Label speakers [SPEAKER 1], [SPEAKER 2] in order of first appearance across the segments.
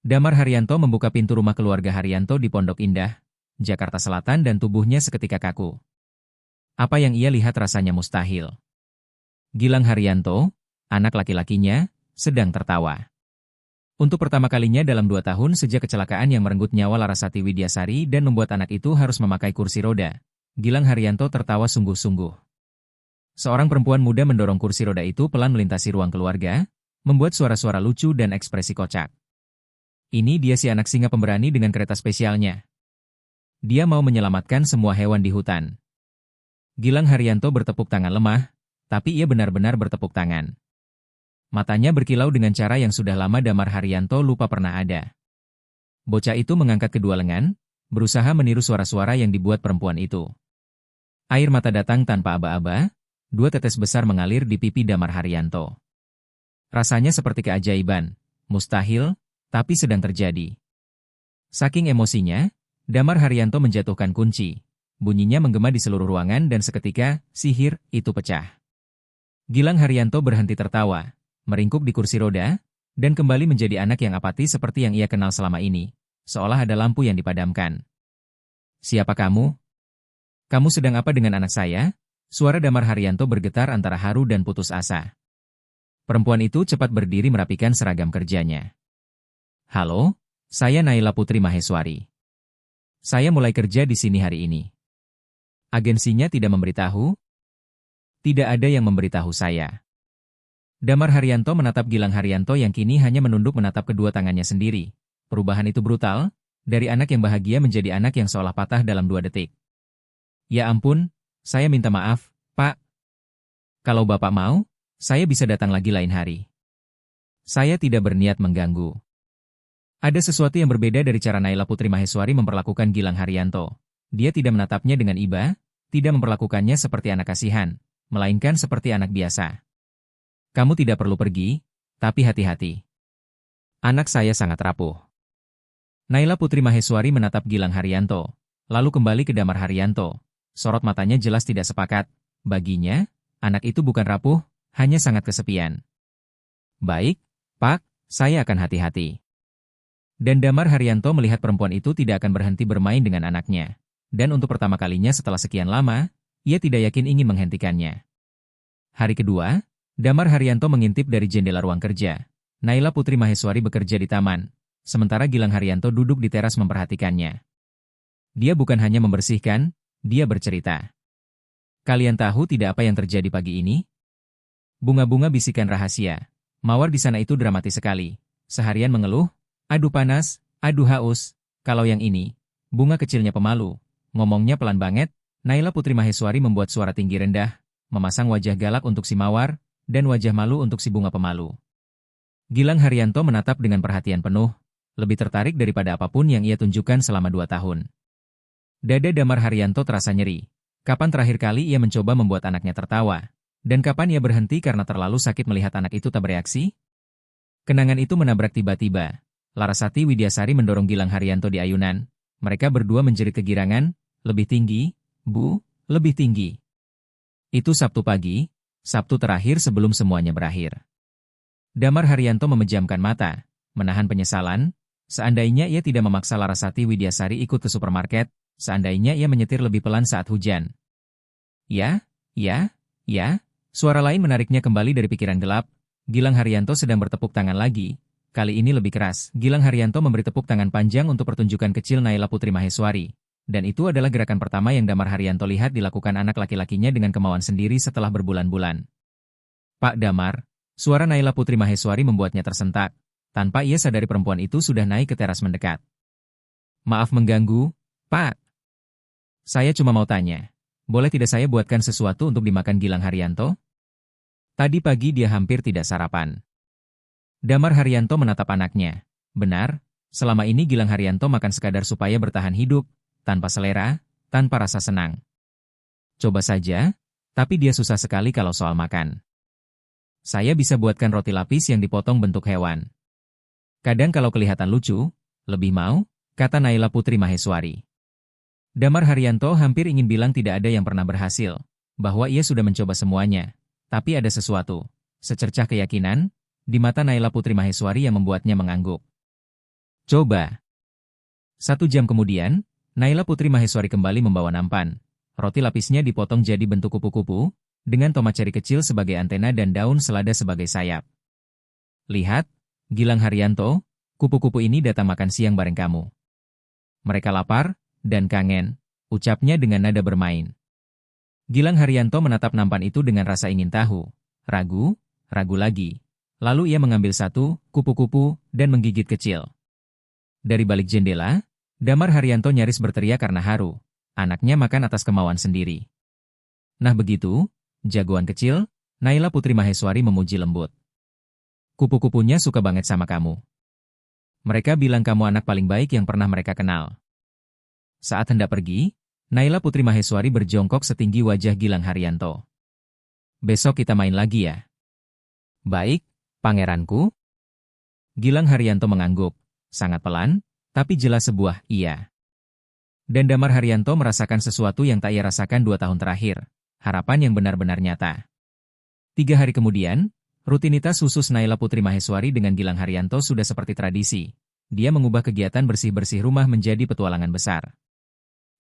[SPEAKER 1] Damar Haryanto membuka pintu rumah keluarga Haryanto di Pondok Indah, Jakarta Selatan dan tubuhnya seketika kaku. Apa yang ia lihat rasanya mustahil. Gilang Haryanto, anak laki-lakinya, sedang tertawa. Untuk pertama kalinya dalam 2 tahun sejak kecelakaan yang merenggut nyawa Larasati Widyasari dan membuat anak itu harus memakai kursi roda, Gilang Haryanto tertawa sungguh-sungguh. Seorang perempuan muda mendorong kursi roda itu pelan melintasi ruang keluarga, membuat suara-suara lucu dan ekspresi kocak. Ini dia si anak singa pemberani dengan kereta spesialnya. Dia mau menyelamatkan semua hewan di hutan. Gilang Haryanto bertepuk tangan lemah, tapi ia benar-benar bertepuk tangan. Matanya berkilau dengan cara yang sudah lama Damar Haryanto lupa pernah ada. Bocah itu mengangkat kedua lengan, berusaha meniru suara-suara yang dibuat perempuan itu. Air mata datang tanpa aba-aba, 2 tetes besar mengalir di pipi Damar Haryanto. Rasanya seperti keajaiban, mustahil, tapi sedang terjadi. Saking emosinya, Damar Haryanto menjatuhkan kunci. Bunyinya menggema di seluruh ruangan dan seketika, sihir itu pecah. Gilang Haryanto berhenti tertawa, meringkuk di kursi roda, dan kembali menjadi anak yang apatis seperti yang ia kenal selama ini, seolah ada lampu yang dipadamkan. "Siapa kamu? Kamu sedang apa dengan anak saya?" Suara Damar Haryanto bergetar antara haru dan putus asa. Perempuan itu cepat berdiri merapikan seragam kerjanya. "Halo, saya Naila Putri Maheswari. Saya mulai kerja di sini hari ini." Agensinya tidak memberitahu? Tidak ada yang memberitahu saya. Damar Haryanto menatap Gilang Haryanto yang kini hanya menunduk menatap kedua tangannya sendiri. Perubahan itu brutal, dari anak yang bahagia menjadi anak yang seolah patah dalam 2 detik. "Ya ampun, saya minta maaf, Pak. Kalau Bapak mau, saya bisa datang lagi lain hari. Saya tidak berniat mengganggu." Ada sesuatu yang berbeda dari cara Naila Putri Maheswari memperlakukan Gilang Haryanto. Dia tidak menatapnya dengan iba, tidak memperlakukannya seperti anak kasihan, melainkan seperti anak biasa. "Kamu tidak perlu pergi, tapi hati-hati. Anak saya sangat rapuh." Naila Putri Maheswari menatap Gilang Haryanto, lalu kembali ke Damar Haryanto. Sorot matanya jelas tidak sepakat. Baginya, anak itu bukan rapuh, hanya sangat kesepian. "Baik, Pak, saya akan hati-hati." Dan Damar Haryanto melihat perempuan itu tidak akan berhenti bermain dengan anaknya. Dan untuk pertama kalinya setelah sekian lama, ia tidak yakin ingin menghentikannya. Hari kedua, Damar Haryanto mengintip dari jendela ruang kerja. Naila Putri Maheswari bekerja di taman, sementara Gilang Haryanto duduk di teras memperhatikannya. Dia bukan hanya membersihkan, dia bercerita. "Kalian tahu tidak apa yang terjadi pagi ini? Bunga-bunga bisikan rahasia. Mawar di sana itu dramatis sekali. Seharian mengeluh, aduh panas, aduh haus. Kalau yang ini, bunga kecilnya pemalu. Ngomongnya pelan banget." Naila Putri Maheswari membuat suara tinggi rendah, memasang wajah galak untuk si mawar, dan wajah malu untuk si bunga pemalu. Gilang Haryanto menatap dengan perhatian penuh, lebih tertarik daripada apapun yang ia tunjukkan selama 2 tahun. Dada Damar Haryanto terasa nyeri. Kapan terakhir kali ia mencoba membuat anaknya tertawa? Dan kapan ia berhenti karena terlalu sakit melihat anak itu tak bereaksi? Kenangan itu menabrak tiba-tiba. Larasati Widyasari mendorong Gilang Haryanto di ayunan. Mereka berdua menjerit kegirangan. "Lebih tinggi, Bu, lebih tinggi." Itu Sabtu pagi, Sabtu terakhir sebelum semuanya berakhir. Damar Haryanto memejamkan mata, menahan penyesalan. Seandainya ia tidak memaksa Larasati Widyasari ikut ke supermarket, seandainya ia menyetir lebih pelan saat hujan. Ya, suara lain menariknya kembali dari pikiran gelap. Gilang Haryanto sedang bertepuk tangan lagi, kali ini lebih keras. Gilang Haryanto memberi tepuk tangan panjang untuk pertunjukan kecil Naila Putri Maheswari. Dan itu adalah gerakan pertama yang Damar Haryanto lihat dilakukan anak laki-lakinya dengan kemauan sendiri setelah berbulan-bulan. "Pak Damar," suara Naila Putri Maheswari membuatnya tersentak. Tanpa ia sadari perempuan itu sudah naik ke teras mendekat. "Maaf mengganggu, Pak. Saya cuma mau tanya, boleh tidak saya buatkan sesuatu untuk dimakan Gilang Haryanto? Tadi pagi dia hampir tidak sarapan." Damar Haryanto menatap anaknya. Benar, selama ini Gilang Haryanto makan sekadar supaya bertahan hidup, tanpa selera, tanpa rasa senang. Coba saja, tapi dia susah sekali kalau soal makan. "Saya bisa buatkan roti lapis yang dipotong bentuk hewan. Kadang kalau kelihatan lucu, lebih mau," kata Naila Putri Maheswari. Damar Haryanto hampir ingin bilang tidak ada yang pernah berhasil, bahwa ia sudah mencoba semuanya, tapi ada sesuatu, secercah keyakinan, di mata Naila Putri Maheswari yang membuatnya mengangguk. Coba. 1 jam kemudian, Naila Putri Maheswari kembali membawa nampan. Roti lapisnya dipotong jadi bentuk kupu-kupu, dengan tomat ceri kecil sebagai antena dan daun selada sebagai sayap. Lihat, Gilang Haryanto, kupu-kupu ini datang makan siang bareng kamu. Mereka lapar dan kangen, ucapnya dengan nada bermain. Gilang Haryanto menatap nampan itu dengan rasa ingin tahu, ragu lagi. Lalu ia mengambil satu kupu-kupu dan menggigit kecil. Dari balik jendela, Damar Haryanto nyaris berteriak karena haru. Anaknya makan atas kemauan sendiri. Nah begitu, jagoan kecil, Naila Putri Maheswari memuji lembut. Kupu-kupunya suka banget sama kamu. Mereka bilang kamu anak paling baik yang pernah mereka kenal. Saat hendak pergi, Naila Putri Maheswari berjongkok setinggi wajah Gilang Haryanto. Besok kita main lagi ya? Baik, pangeranku. Gilang Haryanto mengangguk, sangat pelan, tapi jelas sebuah iya. Dan Damar Haryanto merasakan sesuatu yang tak ia rasakan 2 tahun terakhir, harapan yang benar-benar nyata. 3 hari kemudian, rutinitas khusus Naila Putri Maheswari dengan Gilang Haryanto sudah seperti tradisi. Dia mengubah kegiatan bersih-bersih rumah menjadi petualangan besar.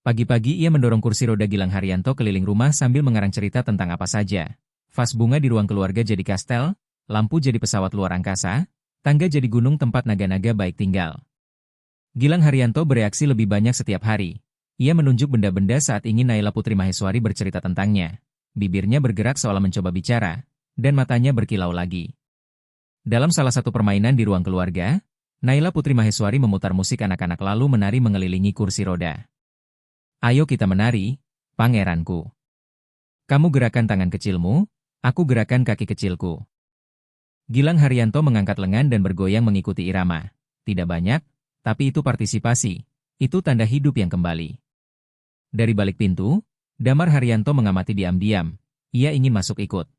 [SPEAKER 1] Pagi-pagi ia mendorong kursi roda Gilang Haryanto keliling rumah sambil mengarang cerita tentang apa saja. Vas bunga di ruang keluarga jadi kastel, lampu jadi pesawat luar angkasa, tangga jadi gunung tempat naga-naga baik tinggal. Gilang Haryanto bereaksi lebih banyak setiap hari. Ia menunjuk benda-benda saat ingin Naila Putri Maheswari bercerita tentangnya. Bibirnya bergerak seolah mencoba bicara, dan matanya berkilau lagi. Dalam salah satu permainan di ruang keluarga, Naila Putri Maheswari memutar musik anak-anak lalu menari mengelilingi kursi roda. Ayo kita menari, pangeranku. Kamu gerakan tangan kecilmu, aku gerakan kaki kecilku. Gilang Haryanto mengangkat lengan dan bergoyang mengikuti irama. Tidak banyak, tapi itu partisipasi, itu tanda hidup yang kembali. Dari balik pintu, Damar Haryanto mengamati diam-diam, ia ingin masuk ikut.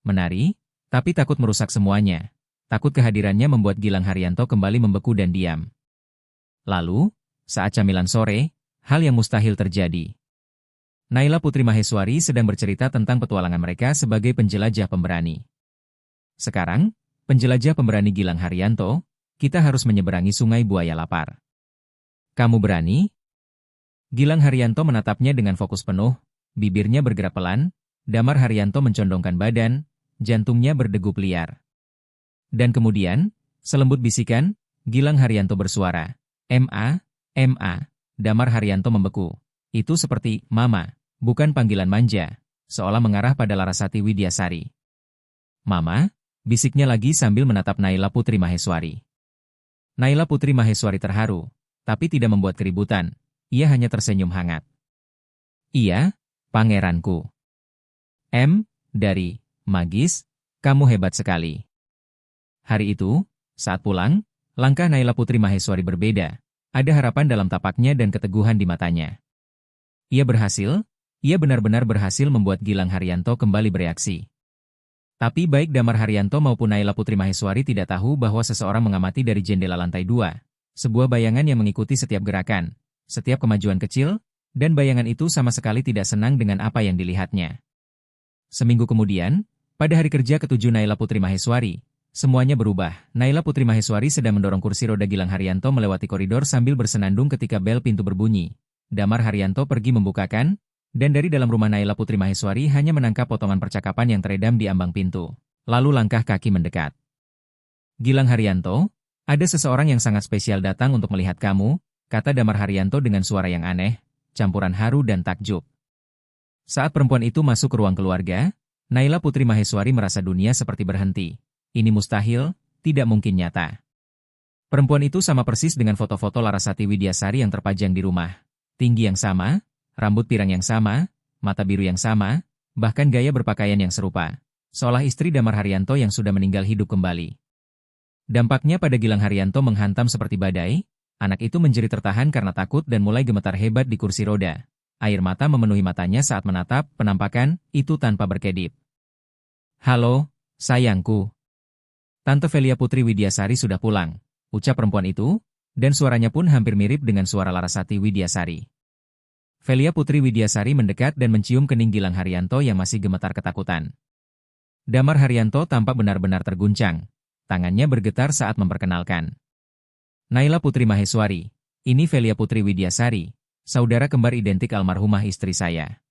[SPEAKER 1] Menari, tapi takut merusak semuanya. Takut kehadirannya membuat Gilang Haryanto kembali membeku dan diam. Lalu, saat camilan sore, hal yang mustahil terjadi. Naila Putri Maheswari sedang bercerita tentang petualangan mereka sebagai penjelajah pemberani. Sekarang, penjelajah pemberani Gilang Haryanto, kita harus menyeberangi sungai buaya lapar. Kamu berani? Gilang Haryanto menatapnya dengan fokus penuh, bibirnya bergerak pelan, Damar Haryanto mencondongkan badan, jantungnya berdegup liar. Dan kemudian, selembut bisikan, Gilang Haryanto bersuara, "Ma, Ma." Damar Haryanto membeku. Itu seperti Mama, bukan panggilan manja, seolah mengarah pada Larasati Widyasari. Mama, bisiknya lagi sambil menatap Naila Putri Maheswari. Naila Putri Maheswari terharu, tapi tidak membuat keributan. Ia hanya tersenyum hangat. Iya, pangeranku. Dari Magis, kamu hebat sekali. Hari itu, saat pulang, langkah Naila Putri Maheswari berbeda. Ada harapan dalam tapaknya dan keteguhan di matanya. Ia benar-benar berhasil membuat Gilang Haryanto kembali bereaksi. Tapi baik Damar Haryanto maupun Naila Putri Maheswari tidak tahu bahwa seseorang mengamati dari jendela lantai 2. Sebuah bayangan yang mengikuti setiap gerakan, setiap kemajuan kecil, dan bayangan itu sama sekali tidak senang dengan apa yang dilihatnya. Seminggu kemudian, pada hari kerja ke-7 Naila Putri Maheswari, semuanya berubah. Naila Putri Maheswari sedang mendorong kursi roda Gilang Haryanto melewati koridor sambil bersenandung ketika bel pintu berbunyi. Damar Haryanto pergi membukakan, dan dari dalam rumah Naila Putri Maheswari hanya menangkap potongan percakapan yang teredam di ambang pintu. Lalu langkah kaki mendekat. Gilang Haryanto, ada seseorang yang sangat spesial datang untuk melihat kamu, kata Damar Haryanto dengan suara yang aneh, campuran haru dan takjub. Saat perempuan itu masuk ke ruang keluarga, Naila Putri Maheswari merasa dunia seperti berhenti. Ini mustahil, tidak mungkin nyata. Perempuan itu sama persis dengan foto-foto Larasati Widyasari yang terpajang di rumah. Tinggi yang sama, rambut pirang yang sama, mata biru yang sama, bahkan gaya berpakaian yang serupa. Seolah istri Damar Haryanto yang sudah meninggal hidup kembali. Dampaknya pada Gilang Haryanto menghantam seperti badai, anak itu menjerit tertahan karena takut dan mulai gemetar hebat di kursi roda. Air mata memenuhi matanya saat menatap penampakan itu tanpa berkedip. Halo, sayangku. Tante Velia Putri Widyasari sudah pulang, ucap perempuan itu, dan suaranya pun hampir mirip dengan suara Larasati Widyasari. Velia Putri Widyasari mendekat dan mencium kening Gilang Haryanto yang masih gemetar ketakutan. Damar Haryanto tampak benar-benar terguncang. Tangannya bergetar saat memperkenalkan. Naila Putri Maheswari, ini Velia Putri Widyasari, saudara kembar identik almarhumah istri saya.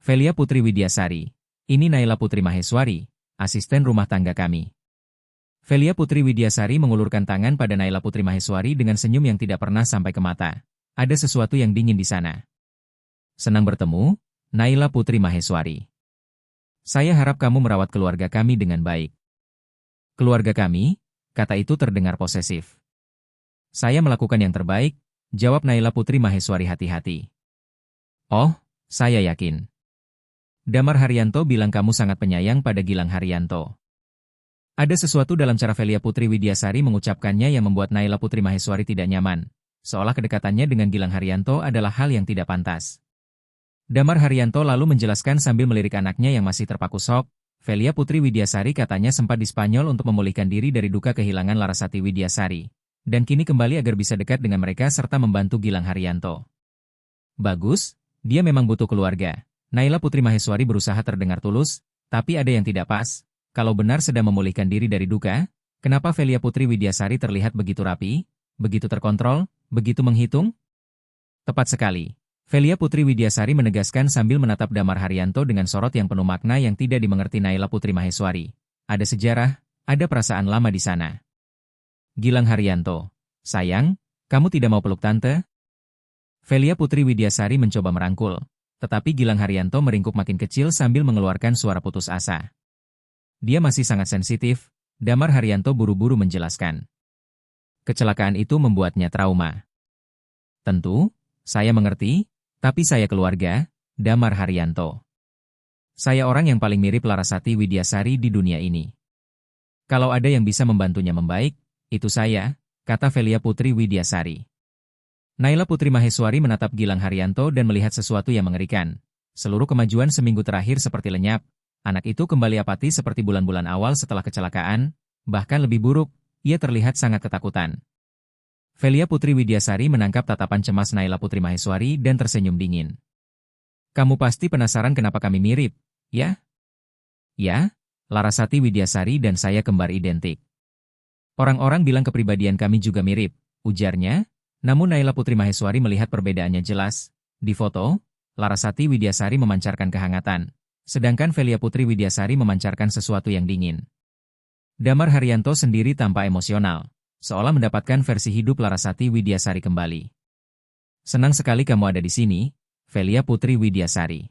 [SPEAKER 1] Velia Putri Widyasari, ini Naila Putri Maheswari, asisten rumah tangga kami. Velia Putri Widyasari mengulurkan tangan pada Naila Putri Maheswari dengan senyum yang tidak pernah sampai ke mata. Ada sesuatu yang dingin di sana. Senang bertemu, Naila Putri Maheswari. Saya harap kamu merawat keluarga kami dengan baik. Keluarga kami? Kata itu terdengar posesif. Saya melakukan yang terbaik, jawab Naila Putri Maheswari hati-hati. Oh, saya yakin. Damar Haryanto bilang kamu sangat penyayang pada Gilang Haryanto. Ada sesuatu dalam cara Velia Putri Widyasari mengucapkannya yang membuat Naila Putri Maheswari tidak nyaman, seolah kedekatannya dengan Gilang Haryanto adalah hal yang tidak pantas. Damar Haryanto lalu menjelaskan sambil melirik anaknya yang masih terpaku shock. Velia Putri Widyasari katanya sempat di Spanyol untuk memulihkan diri dari duka kehilangan Larasati Widyasari, dan kini kembali agar bisa dekat dengan mereka serta membantu Gilang Haryanto. Bagus, dia memang butuh keluarga. Naila Putri Maheswari berusaha terdengar tulus, tapi ada yang tidak pas. Kalau benar sedang memulihkan diri dari duka, kenapa Velia Putri Widyasari terlihat begitu rapi, begitu terkontrol, begitu menghitung? Tepat sekali. Velia Putri Widyasari menegaskan sambil menatap Damar Haryanto dengan sorot yang penuh makna yang tidak dimengerti Naila Putri Maheswari. Ada sejarah, ada perasaan lama di sana. Gilang Haryanto, sayang, kamu tidak mau peluk tante? Velia Putri Widyasari mencoba merangkul, tetapi Gilang Haryanto meringkuk makin kecil sambil mengeluarkan suara putus asa. Dia masih sangat sensitif, Damar Haryanto buru-buru menjelaskan. Kecelakaan itu membuatnya trauma. Tentu, saya mengerti. Tapi saya keluarga, Damar Haryanto. Saya orang yang paling mirip Larasati Widyasari di dunia ini. Kalau ada yang bisa membantunya membaik, itu saya, kata Velia Putri Widyasari. Naila Putri Maheswari menatap Gilang Haryanto dan melihat sesuatu yang mengerikan. Seluruh kemajuan seminggu terakhir seperti lenyap, anak itu kembali apati seperti bulan-bulan awal setelah kecelakaan, bahkan lebih buruk, ia terlihat sangat ketakutan. Velia Putri Widyasari menangkap tatapan cemas Naila Putri Maheswari dan tersenyum dingin. Kamu pasti penasaran kenapa kami mirip, ya? Ya, Larasati Widyasari dan saya kembar identik. Orang-orang bilang kepribadian kami juga mirip, ujarnya, namun Naila Putri Maheswari melihat perbedaannya jelas. Di foto, Larasati Widyasari memancarkan kehangatan, sedangkan Velia Putri Widyasari memancarkan sesuatu yang dingin. Damar Haryanto sendiri tampak emosional, seolah mendapatkan versi hidup Larasati Widyasari kembali. Senang sekali kamu ada di sini, Velia Putri Widyasari.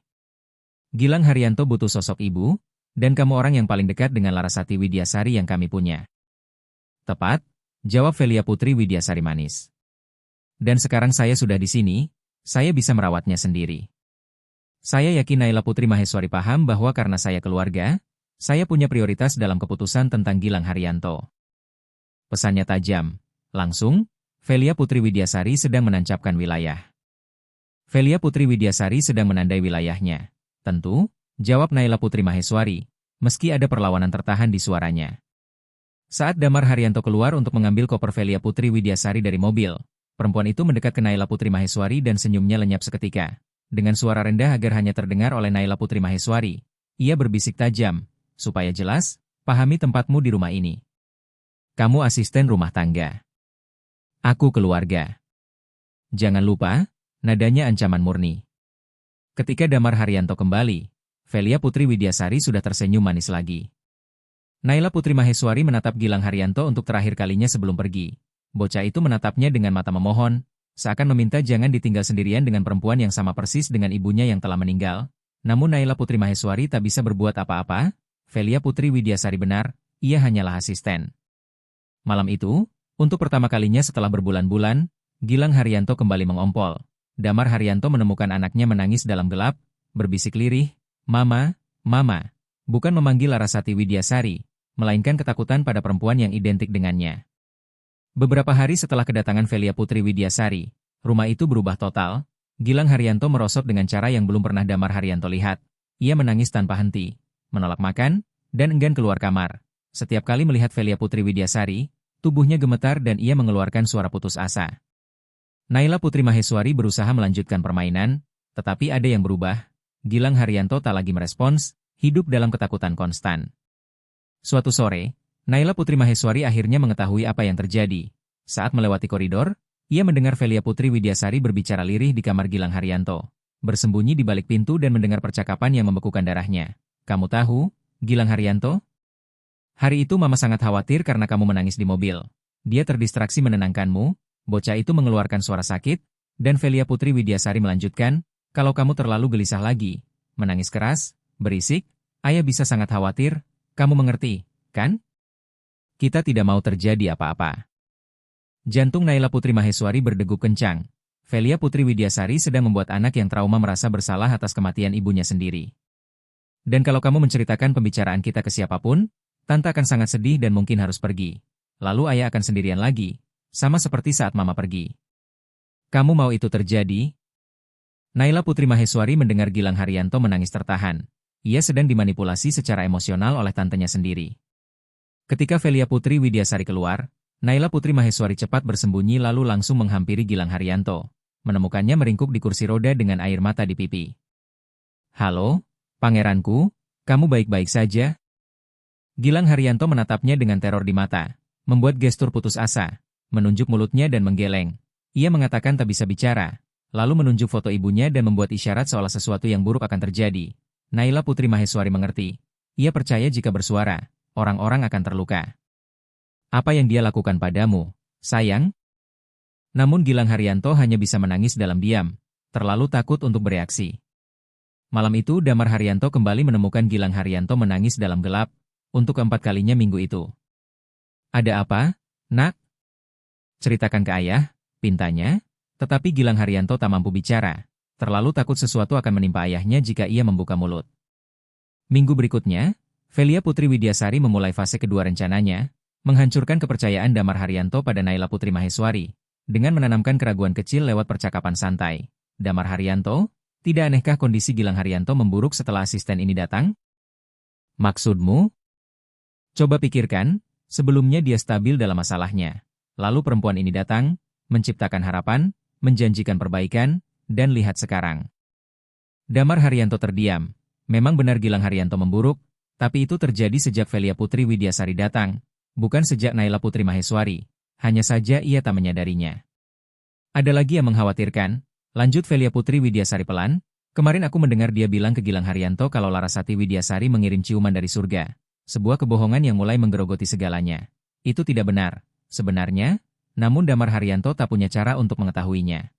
[SPEAKER 1] Gilang Haryanto butuh sosok ibu, dan kamu orang yang paling dekat dengan Larasati Widyasari yang kami punya. Tepat, jawab Velia Putri Widyasari manis. Dan sekarang saya sudah di sini, saya bisa merawatnya sendiri. Saya yakin Naila Putri Maheswari paham bahwa karena saya keluarga, saya punya prioritas dalam keputusan tentang Gilang Haryanto. Pesannya tajam. Langsung, Velia Putri Widyasari sedang menancapkan wilayah. Velia Putri Widyasari sedang menandai wilayahnya. Tentu, jawab Naila Putri Maheswari, meski ada perlawanan tertahan di suaranya. Saat Damar Haryanto keluar untuk mengambil koper Velia Putri Widyasari dari mobil, perempuan itu mendekat ke Naila Putri Maheswari dan senyumnya lenyap seketika. Dengan suara rendah agar hanya terdengar oleh Naila Putri Maheswari, ia berbisik tajam, supaya jelas, pahami tempatmu di rumah ini. Kamu asisten rumah tangga. Aku keluarga. Jangan lupa, nadanya ancaman murni. Ketika Damar Haryanto kembali, Velia Putri Widyasari sudah tersenyum manis lagi. Naila Putri Maheswari menatap Gilang Haryanto untuk terakhir kalinya sebelum pergi. Bocah itu menatapnya dengan mata memohon, seakan meminta jangan ditinggal sendirian dengan perempuan yang sama persis dengan ibunya yang telah meninggal. Namun Naila Putri Maheswari tak bisa berbuat apa-apa. Velia Putri Widyasari benar, ia hanyalah asisten. Malam itu, untuk pertama kalinya setelah berbulan-bulan, Gilang Haryanto kembali mengompol. Damar Haryanto menemukan anaknya menangis dalam gelap, berbisik lirih, "Mama, Mama." Bukan memanggil Larasati Widyasari, melainkan ketakutan pada perempuan yang identik dengannya. Beberapa hari setelah kedatangan Velia Putri Widyasari, rumah itu berubah total. Gilang Haryanto merosot dengan cara yang belum pernah Damar Haryanto lihat. Ia menangis tanpa henti, menolak makan, dan enggan keluar kamar. Setiap kali melihat Velia Putri Widyasari, tubuhnya gemetar dan ia mengeluarkan suara putus asa. Naila Putri Maheswari berusaha melanjutkan permainan, tetapi ada yang berubah. Gilang Haryanto tak lagi merespons, hidup dalam ketakutan konstan. Suatu sore, Naila Putri Maheswari akhirnya mengetahui apa yang terjadi. Saat melewati koridor, ia mendengar Velia Putri Widyasari berbicara lirih di kamar Gilang Haryanto, bersembunyi di balik pintu dan mendengar percakapan yang membekukan darahnya. Kamu tahu, Gilang Haryanto? Hari itu Mama sangat khawatir karena kamu menangis di mobil. Dia terdistraksi menenangkanmu, bocah itu mengeluarkan suara sakit, dan Velia Putri Widyasari melanjutkan, kalau kamu terlalu gelisah lagi, menangis keras, berisik, ayah bisa sangat khawatir, kamu mengerti, kan? Kita tidak mau terjadi apa-apa. Jantung Naila Putri Maheswari berdegup kencang. Velia Putri Widyasari sedang membuat anak yang trauma merasa bersalah atas kematian ibunya sendiri. Dan kalau kamu menceritakan pembicaraan kita ke siapapun, Tante akan sangat sedih dan mungkin harus pergi. Lalu ayah akan sendirian lagi, sama seperti saat Mama pergi. Kamu mau itu terjadi? Naila Putri Maheswari mendengar Gilang Haryanto menangis tertahan. Ia sedang dimanipulasi secara emosional oleh tantenya sendiri. Ketika Velia Putri Widyasari keluar, Naila Putri Maheswari cepat bersembunyi lalu langsung menghampiri Gilang Haryanto. Menemukannya meringkuk di kursi roda dengan air mata di pipi. Halo, pangeranku, kamu baik-baik saja? Gilang Haryanto menatapnya dengan teror di mata, membuat gestur putus asa, menunjuk mulutnya dan menggeleng. Ia mengatakan tak bisa bicara, lalu menunjuk foto ibunya dan membuat isyarat seolah sesuatu yang buruk akan terjadi. Naila Putri Maheswari mengerti. Ia percaya jika bersuara, orang-orang akan terluka. Apa yang dia lakukan padamu, sayang? Namun Gilang Haryanto hanya bisa menangis dalam diam, terlalu takut untuk bereaksi. Malam itu Damar Haryanto kembali menemukan Gilang Haryanto menangis dalam gelap, untuk keempat kalinya minggu itu. Ada apa, nak? Ceritakan ke ayah, pintanya, tetapi Gilang Haryanto tak mampu bicara, terlalu takut sesuatu akan menimpa ayahnya jika ia membuka mulut. Minggu berikutnya, Velia Putri Widyasari memulai fase kedua rencananya, menghancurkan kepercayaan Damar Haryanto pada Naila Putri Maheswari, dengan menanamkan keraguan kecil lewat percakapan santai. Damar Haryanto, tidak anehkah kondisi Gilang Haryanto memburuk setelah asisten ini datang? Maksudmu? Coba pikirkan, sebelumnya dia stabil dalam masalahnya. Lalu perempuan ini datang, menciptakan harapan, menjanjikan perbaikan, dan lihat sekarang. Damar Haryanto terdiam. Memang benar Gilang Haryanto memburuk, tapi itu terjadi sejak Velia Putri Widyasari datang, bukan sejak Naila Putri Maheswari, hanya saja ia tak menyadarinya. Ada lagi yang mengkhawatirkan, lanjut Velia Putri Widyasari pelan, kemarin aku mendengar dia bilang ke Gilang Haryanto kalau Larasati Widyasari mengirim ciuman dari surga, sebuah kebohongan yang mulai menggerogoti segalanya. Itu tidak benar, sebenarnya, namun Damar Haryanto tak punya cara untuk mengetahuinya.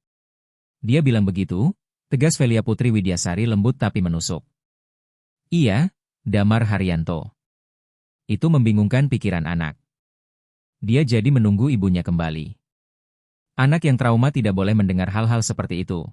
[SPEAKER 1] Dia bilang begitu, tegas Velia Putri Widyasari lembut tapi menusuk. Iya, Damar Haryanto. Itu membingungkan pikiran anak. Dia jadi menunggu ibunya kembali. Anak yang trauma tidak boleh mendengar hal-hal seperti itu.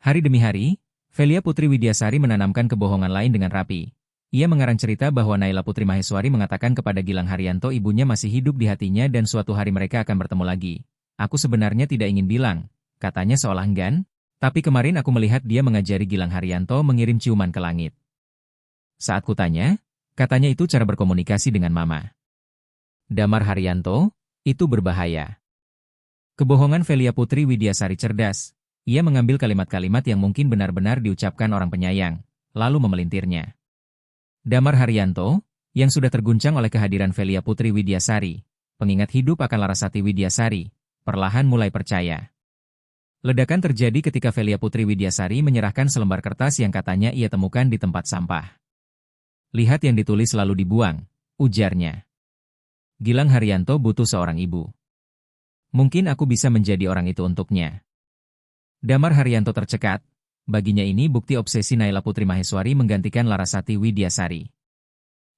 [SPEAKER 1] Hari demi hari, Velia Putri Widyasari menanamkan kebohongan lain dengan rapi. Ia mengarang cerita bahwa Naila Putri Maheswari mengatakan kepada Gilang Haryanto ibunya masih hidup di hatinya dan suatu hari mereka akan bertemu lagi. Aku sebenarnya tidak ingin bilang, katanya seolah enggan, tapi kemarin aku melihat dia mengajari Gilang Haryanto mengirim ciuman ke langit. Saat kutanya, katanya itu cara berkomunikasi dengan Mama. Damar Haryanto, itu berbahaya. Kebohongan Velia Putri Widyasari cerdas. Ia mengambil kalimat-kalimat yang mungkin benar-benar diucapkan orang penyayang, lalu memelintirnya. Damar Haryanto, yang sudah terguncang oleh kehadiran Velia Putri Widyasari, pengingat hidup akan Larasati Widyasari, perlahan mulai percaya. Ledakan terjadi ketika Velia Putri Widyasari menyerahkan selembar kertas yang katanya ia temukan di tempat sampah. Lihat yang ditulis lalu dibuang, ujarnya. Gilang Haryanto butuh seorang ibu. Mungkin aku bisa menjadi orang itu untuknya. Damar Haryanto tercekat. Baginya ini bukti obsesi Naila Putri Maheswari menggantikan Larasati Widyasari.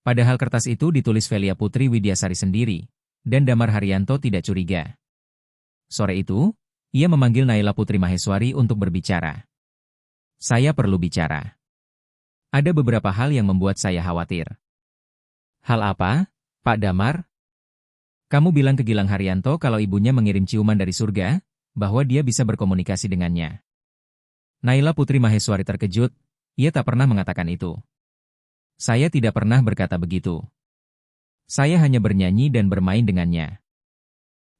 [SPEAKER 1] Padahal kertas itu ditulis Velia Putri Widyasari sendiri, dan Damar Haryanto tidak curiga. Sore itu, ia memanggil Naila Putri Maheswari untuk berbicara. Saya perlu bicara. Ada beberapa hal yang membuat saya khawatir. Hal apa, Pak Damar? Kamu bilang ke Gilang Haryanto kalau ibunya mengirim ciuman dari surga, bahwa dia bisa berkomunikasi dengannya. Naila Putri Maheswari terkejut, ia tak pernah mengatakan itu. Saya tidak pernah berkata begitu. Saya hanya bernyanyi dan bermain dengannya.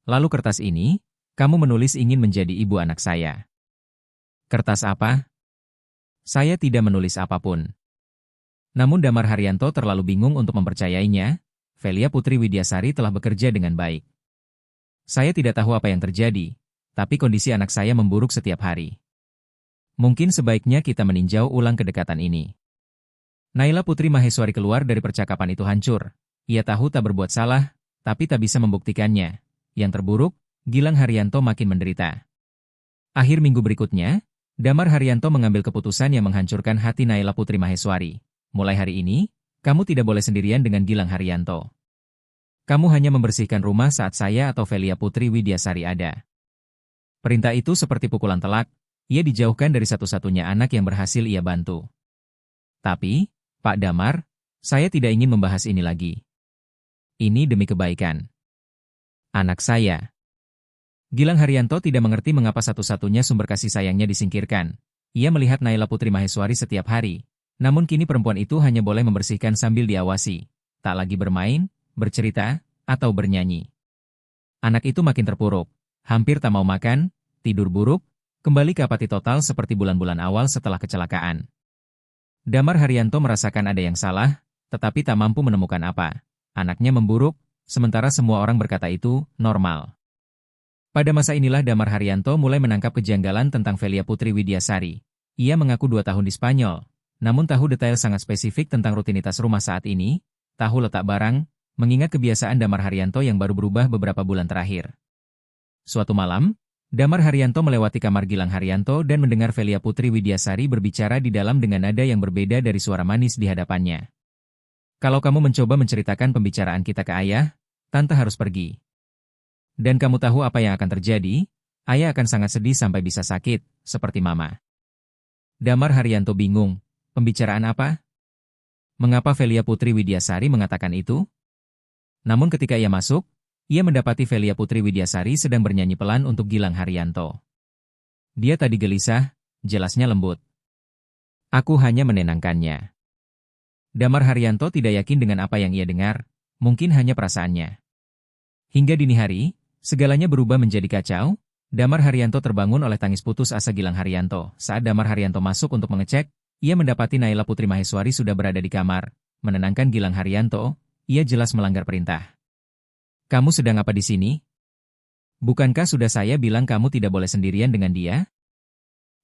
[SPEAKER 1] Lalu kertas ini, kamu menulis ingin menjadi ibu anak saya. Kertas apa? Saya tidak menulis apapun. Namun Damar Haryanto terlalu bingung untuk mempercayainya. Velia Putri Widyasari telah bekerja dengan baik. Saya tidak tahu apa yang terjadi, tapi kondisi anak saya memburuk setiap hari. Mungkin sebaiknya kita meninjau ulang kedekatan ini. Naila Putri Maheswari keluar dari percakapan itu hancur. Ia tahu tak berbuat salah, tapi tak bisa membuktikannya. Yang terburuk, Gilang Haryanto makin menderita. Akhir minggu berikutnya, Damar Haryanto mengambil keputusan yang menghancurkan hati Naila Putri Maheswari. Mulai hari ini, kamu tidak boleh sendirian dengan Gilang Haryanto. Kamu hanya membersihkan rumah saat saya atau Velia Putri Widyasari ada. Perintah itu seperti pukulan telak, ia dijauhkan dari satu-satunya anak yang berhasil ia bantu. Tapi, Pak Damar, saya tidak ingin membahas ini lagi. Ini demi kebaikan anak saya. Gilang Haryanto tidak mengerti mengapa satu-satunya sumber kasih sayangnya disingkirkan. Ia melihat Naila Putri Maheswari setiap hari. Namun kini perempuan itu hanya boleh membersihkan sambil diawasi. Tak lagi bermain, bercerita, atau bernyanyi. Anak itu makin terpuruk. Hampir tak mau makan, tidur buruk, kembali ke apati total seperti bulan-bulan awal setelah kecelakaan. Damar Haryanto merasakan ada yang salah, tetapi tak mampu menemukan apa. Anaknya memburuk, sementara semua orang berkata itu normal. Pada masa inilah Damar Haryanto mulai menangkap kejanggalan tentang Velia Putri Widyasari. Ia mengaku 2 tahun di Spanyol, namun tahu detail sangat spesifik tentang rutinitas rumah saat ini, tahu letak barang, mengingat kebiasaan Damar Haryanto yang baru berubah beberapa bulan terakhir. Suatu malam, Damar Haryanto melewati kamar Gilang Haryanto dan mendengar Velia Putri Widyasari berbicara di dalam dengan nada yang berbeda dari suara manis di hadapannya. Kalau kamu mencoba menceritakan pembicaraan kita ke ayah, tante harus pergi. Dan kamu tahu apa yang akan terjadi? Ayah akan sangat sedih sampai bisa sakit, seperti mama. Damar Haryanto bingung. Pembicaraan apa? Mengapa Velia Putri Widyasari mengatakan itu? Namun ketika ia masuk, ia mendapati Velia Putri Widyasari sedang bernyanyi pelan untuk Gilang Haryanto. Dia tadi gelisah, jelasnya lembut. Aku hanya menenangkannya. Damar Haryanto tidak yakin dengan apa yang ia dengar, mungkin hanya perasaannya. Hingga dini hari, segalanya berubah menjadi kacau. Damar Haryanto terbangun oleh tangis putus asa Gilang Haryanto. Saat Damar Haryanto masuk untuk mengecek, ia mendapati Naila Putri Maheswari sudah berada di kamar. Menenangkan Gilang Haryanto, ia jelas melanggar perintah. Kamu sedang apa di sini? Bukankah sudah saya bilang kamu tidak boleh sendirian dengan dia?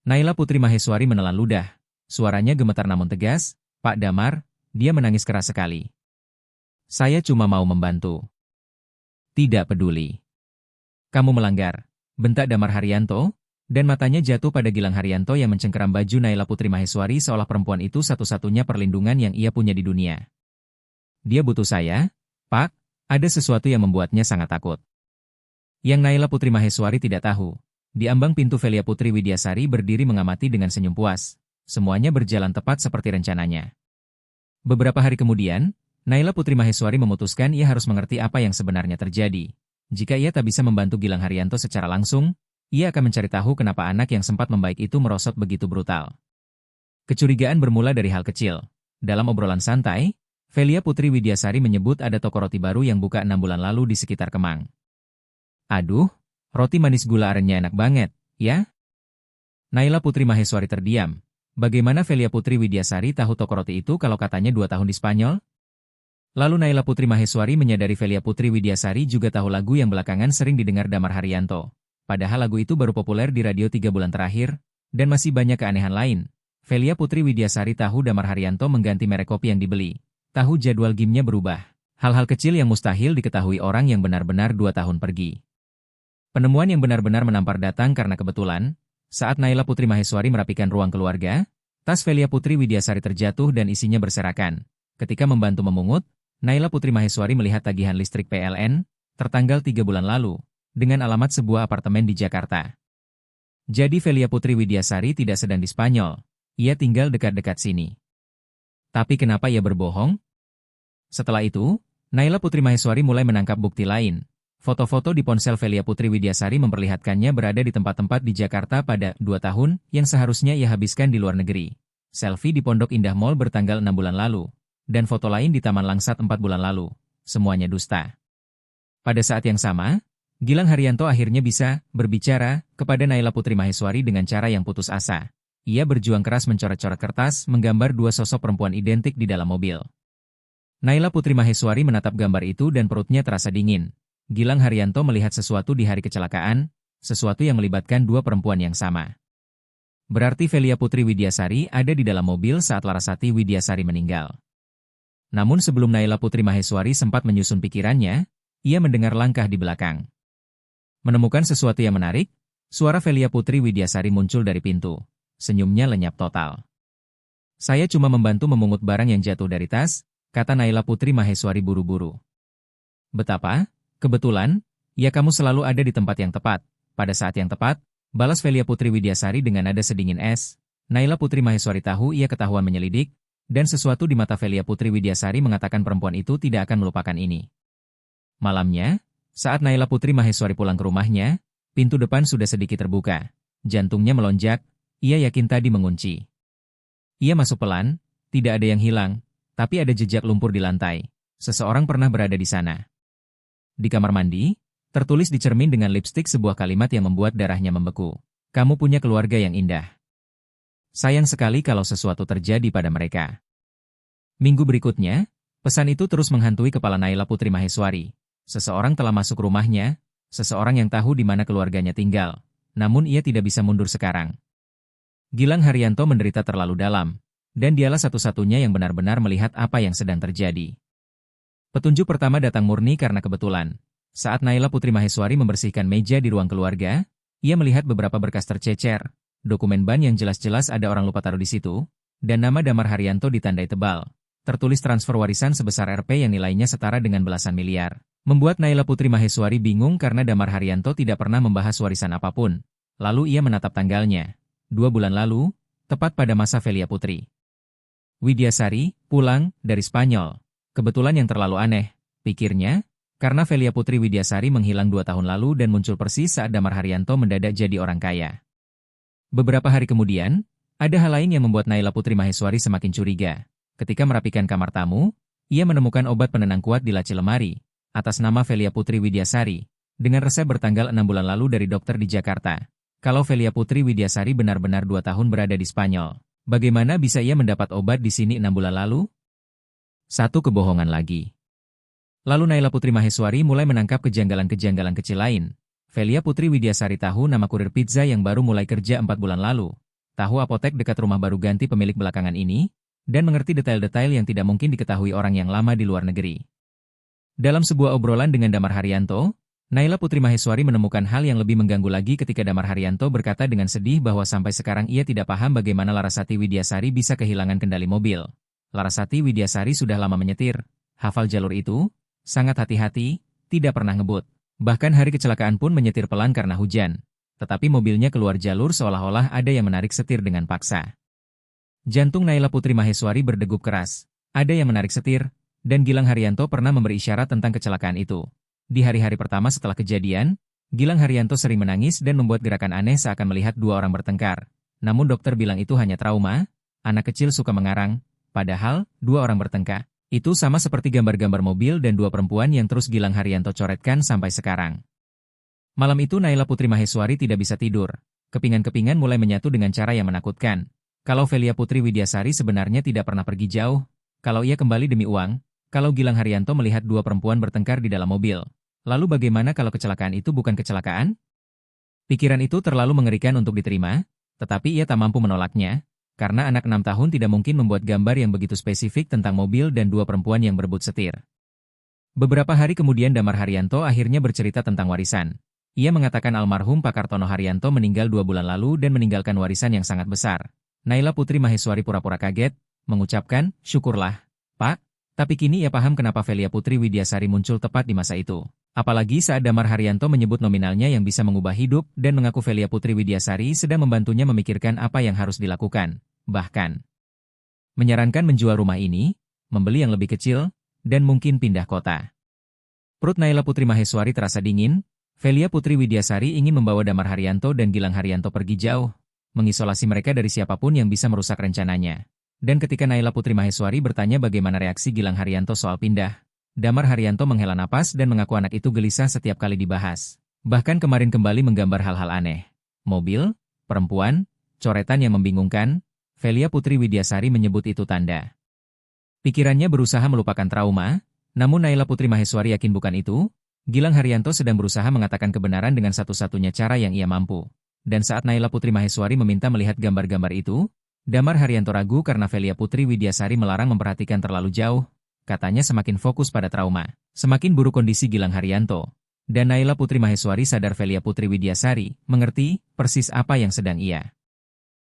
[SPEAKER 1] Naila Putri Maheswari menelan ludah. Suaranya gemetar namun tegas. Pak Damar, dia menangis keras sekali. Saya cuma mau membantu. Tidak peduli. Kamu melanggar, bentak Damar Haryanto, dan matanya jatuh pada Gilang Haryanto yang mencengkeram baju Naila Putri Maheswari seolah perempuan itu satu-satunya perlindungan yang ia punya di dunia. Dia butuh saya, Pak, ada sesuatu yang membuatnya sangat takut. Yang Naila Putri Maheswari tidak tahu, di ambang pintu Velia Putri Widyasari berdiri mengamati dengan senyum puas. Semuanya berjalan tepat seperti rencananya. Beberapa hari kemudian, Naila Putri Maheswari memutuskan ia harus mengerti apa yang sebenarnya terjadi. Jika ia tak bisa membantu Gilang Haryanto secara langsung, ia akan mencari tahu kenapa anak yang sempat membaik itu merosot begitu brutal. Kecurigaan bermula dari hal kecil. Dalam obrolan santai, Velia Putri Widyasari menyebut ada toko roti baru yang buka 6 bulan lalu di sekitar Kemang. Aduh, roti manis gula arennya enak banget, ya? Naila Putri Maheswari terdiam. Bagaimana Velia Putri Widyasari tahu toko roti itu kalau katanya 2 tahun di Spanyol? Lalu Naila Putri Maheswari menyadari Velia Putri Widyasari juga tahu lagu yang belakangan sering didengar Damar Haryanto. Padahal lagu itu baru populer di radio 3 bulan terakhir, dan masih banyak keanehan lain. Velia Putri Widyasari tahu Damar Haryanto mengganti merek kopi yang dibeli. Tahu jadwal gymnya berubah. Hal-hal kecil yang mustahil diketahui orang yang benar-benar 2 tahun pergi. Penemuan yang benar-benar menampar datang karena kebetulan, saat Naila Putri Maheswari merapikan ruang keluarga, tas Velia Putri Widyasari terjatuh dan isinya berserakan. Ketika membantu memungut, Naila Putri Maheswari melihat tagihan listrik PLN, tertanggal 3 bulan lalu, dengan alamat sebuah apartemen di Jakarta. Jadi Velia Putri Widyasari tidak sedang di Spanyol, ia tinggal dekat-dekat sini. Tapi kenapa ia berbohong? Setelah itu, Naila Putri Maheswari mulai menangkap bukti lain. Foto-foto di ponsel Velia Putri Widyasari memperlihatkannya berada di tempat-tempat di Jakarta pada 2 tahun yang seharusnya ia habiskan di luar negeri. Selfie di Pondok Indah Mall bertanggal 6 bulan lalu. Dan foto lain di Taman Langsat 4 bulan lalu. Semuanya dusta. Pada saat yang sama, Gilang Haryanto akhirnya bisa berbicara kepada Naila Putri Maheswari dengan cara yang putus asa. Ia berjuang keras mencoret-coret kertas menggambar 2 sosok perempuan identik di dalam mobil. Naila Putri Maheswari menatap gambar itu dan perutnya terasa dingin. Gilang Haryanto melihat sesuatu di hari kecelakaan, sesuatu yang melibatkan dua perempuan yang sama. Berarti Velia Putri Widyasari ada di dalam mobil saat Larasati Widyasari meninggal. Namun sebelum Naila Putri Maheswari sempat menyusun pikirannya, ia mendengar langkah di belakang. Menemukan sesuatu yang menarik, suara Velia Putri Widyasari muncul dari pintu. Senyumnya lenyap total. "Saya cuma membantu memungut barang yang jatuh dari tas," kata Naila Putri Maheswari buru-buru. "Betapa? Kebetulan, ya kamu selalu ada di tempat yang tepat, pada saat yang tepat," balas Velia Putri Widyasari dengan nada sedingin es. Naila Putri Maheswari tahu ia ketahuan menyelidik, dan sesuatu di mata Velia Putri Widyasari mengatakan perempuan itu tidak akan melupakan ini. Malamnya, saat Naila Putri Maheswari pulang ke rumahnya, pintu depan sudah sedikit terbuka. Jantungnya melonjak, ia yakin tadi mengunci. Ia masuk pelan, tidak ada yang hilang, tapi ada jejak lumpur di lantai. Seseorang pernah berada di sana. Di kamar mandi, tertulis di cermin dengan lipstik sebuah kalimat yang membuat darahnya membeku. "Kamu punya keluarga yang indah. Sayang sekali kalau sesuatu terjadi pada mereka." Minggu berikutnya, pesan itu terus menghantui kepala Naila Putri Maheswari. Seseorang telah masuk rumahnya, seseorang yang tahu di mana keluarganya tinggal. Namun ia tidak bisa mundur sekarang. Gilang Haryanto menderita terlalu dalam, dan dialah satu-satunya yang benar-benar melihat apa yang sedang terjadi. Petunjuk pertama datang murni karena kebetulan. Saat Naila Putri Maheswari membersihkan meja di ruang keluarga, ia melihat beberapa berkas tercecer, dokumen ban yang jelas-jelas ada orang lupa taruh di situ, dan nama Damar Haryanto ditandai tebal. Tertulis transfer warisan sebesar Rp yang nilainya setara dengan belasan miliar. Membuat Naila Putri Maheswari bingung karena Damar Haryanto tidak pernah membahas warisan apapun. Lalu ia menatap tanggalnya. 2 bulan lalu, tepat pada masa Velia Putri Widyasari pulang dari Spanyol. Kebetulan yang terlalu aneh, pikirnya, karena Velia Putri Widyasari menghilang 2 tahun lalu dan muncul persis saat Damar Haryanto mendadak jadi orang kaya. Beberapa hari kemudian, ada hal lain yang membuat Naila Putri Maheswari semakin curiga. Ketika merapikan kamar tamu, ia menemukan obat penenang kuat di laci lemari, atas nama Velia Putri Widyasari, dengan resep bertanggal 6 bulan lalu dari dokter di Jakarta. Kalau Velia Putri Widyasari benar-benar 2 tahun berada di Spanyol, bagaimana bisa ia mendapat obat di sini 6 bulan lalu? Satu kebohongan lagi. Lalu Naila Putri Maheswari mulai menangkap kejanggalan-kejanggalan kecil lain. Velia Putri Widyasari tahu nama kurir pizza yang baru mulai kerja 4 bulan lalu, tahu apotek dekat rumah baru ganti pemilik belakangan ini, dan mengerti detail-detail yang tidak mungkin diketahui orang yang lama di luar negeri. Dalam sebuah obrolan dengan Damar Haryanto, Naila Putri Maheswari menemukan hal yang lebih mengganggu lagi ketika Damar Haryanto berkata dengan sedih bahwa sampai sekarang ia tidak paham bagaimana Larasati Widyasari bisa kehilangan kendali mobil. Larasati Widyasari sudah lama menyetir, hafal jalur itu, sangat hati-hati, tidak pernah ngebut. Bahkan hari kecelakaan pun menyetir pelan karena hujan. Tetapi mobilnya keluar jalur seolah-olah ada yang menarik setir dengan paksa. Jantung Naila Putri Maheswari berdegup keras. Ada yang menarik setir, dan Gilang Haryanto pernah memberi isyarat tentang kecelakaan itu. Di hari-hari pertama setelah kejadian, Gilang Haryanto sering menangis dan membuat gerakan aneh seakan melihat 2 orang bertengkar. Namun dokter bilang itu hanya trauma, anak kecil suka mengarang. Padahal, 2 orang bertengkar. Itu sama seperti gambar-gambar mobil dan 2 perempuan yang terus Gilang Haryanto coretkan sampai sekarang. Malam itu Naila Putri Maheswari tidak bisa tidur. Kepingan-kepingan mulai menyatu dengan cara yang menakutkan. Kalau Velia Putri Widyasari sebenarnya tidak pernah pergi jauh, kalau ia kembali demi uang, kalau Gilang Haryanto melihat 2 perempuan bertengkar di dalam mobil, lalu bagaimana kalau kecelakaan itu bukan kecelakaan? Pikiran itu terlalu mengerikan untuk diterima, tetapi ia tak mampu menolaknya. Karena anak 6 tahun tidak mungkin membuat gambar yang begitu spesifik tentang mobil dan 2 perempuan yang berebut setir. Beberapa hari kemudian Damar Haryanto akhirnya bercerita tentang warisan. Ia mengatakan almarhum Pak Kartono Haryanto meninggal 2 bulan lalu dan meninggalkan warisan yang sangat besar. Naila Putri Maheswari pura-pura kaget, mengucapkan, "Syukurlah, Pak." Tapi kini ia paham kenapa Velia Putri Widyasari muncul tepat di masa itu. Apalagi saat Damar Haryanto menyebut nominalnya yang bisa mengubah hidup dan mengaku Velia Putri Widyasari sedang membantunya memikirkan apa yang harus dilakukan. Bahkan, menyarankan menjual rumah ini, membeli yang lebih kecil, dan mungkin pindah kota. Perut Naila Putri Maheswari terasa dingin. Velia Putri Widyasari ingin membawa Damar Haryanto dan Gilang Haryanto pergi jauh, mengisolasi mereka dari siapapun yang bisa merusak rencananya. Dan ketika Naila Putri Maheswari bertanya bagaimana reaksi Gilang Haryanto soal pindah, Damar Haryanto menghela napas dan mengaku anak itu gelisah setiap kali dibahas. Bahkan kemarin kembali menggambar hal-hal aneh. Mobil, perempuan, coretan yang membingungkan. Velia Putri Widyasari menyebut itu tanda. Pikirannya berusaha melupakan trauma, namun Naila Putri Maheswari yakin bukan itu. Gilang Haryanto sedang berusaha mengatakan kebenaran dengan satu-satunya cara yang ia mampu. Dan saat Naila Putri Maheswari meminta melihat gambar-gambar itu, Damar Haryanto ragu karena Velia Putri Widyasari melarang memperhatikan terlalu jauh. Katanya semakin fokus pada trauma. Semakin buruk kondisi Gilang Haryanto. Dan Naila Putri Maheswari sadar Velia Putri Widyasari mengerti persis apa yang sedang ia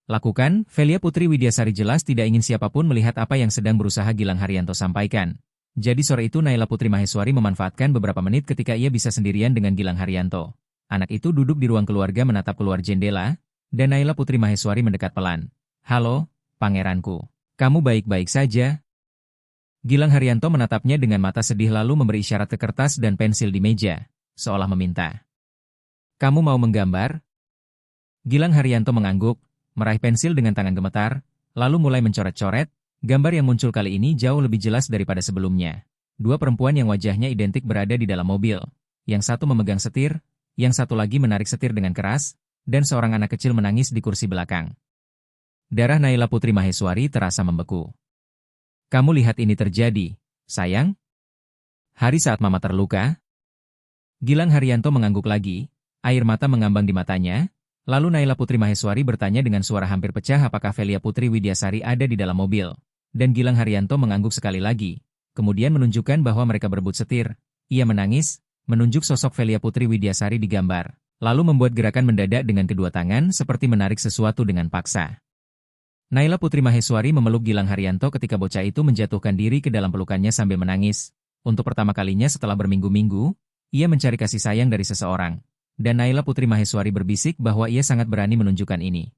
[SPEAKER 1] lakukan. Velia Putri Widyasari jelas tidak ingin siapapun melihat apa yang sedang berusaha Gilang Haryanto sampaikan. Jadi sore itu Naila Putri Maheswari memanfaatkan beberapa menit ketika ia bisa sendirian dengan Gilang Haryanto. Anak itu duduk di ruang keluarga menatap keluar jendela, dan Naila Putri Maheswari mendekat pelan. "Halo, pangeranku. Kamu baik-baik saja?" Gilang Haryanto menatapnya dengan mata sedih lalu memberi isyarat ke kertas dan pensil di meja, seolah meminta. "Kamu mau menggambar?" Gilang Haryanto mengangguk, meraih pensil dengan tangan gemetar, lalu mulai mencoret-coret. Gambar yang muncul kali ini jauh lebih jelas daripada sebelumnya. Dua perempuan yang wajahnya identik berada di dalam mobil. Yang satu memegang setir, yang satu lagi menarik setir dengan keras, dan seorang anak kecil menangis di kursi belakang. Darah Naila Putri Maheswari terasa membeku. "Kamu lihat ini terjadi, sayang? Hari saat Mama terluka?" Gilang Haryanto mengangguk lagi, air mata mengambang di matanya, lalu Naila Putri Maheswari bertanya dengan suara hampir pecah apakah Velia Putri Widyasari ada di dalam mobil. Dan Gilang Haryanto mengangguk sekali lagi, kemudian menunjukkan bahwa mereka berebut setir. Ia menangis, menunjuk sosok Velia Putri Widyasari di gambar, lalu membuat gerakan mendadak dengan kedua tangan seperti menarik sesuatu dengan paksa. Naila Putri Maheswari memeluk Gilang Haryanto ketika bocah itu menjatuhkan diri ke dalam pelukannya sambil menangis. Untuk pertama kalinya setelah berminggu-minggu, ia mencari kasih sayang dari seseorang. Dan Naila Putri Maheswari berbisik bahwa ia sangat berani menunjukkan ini.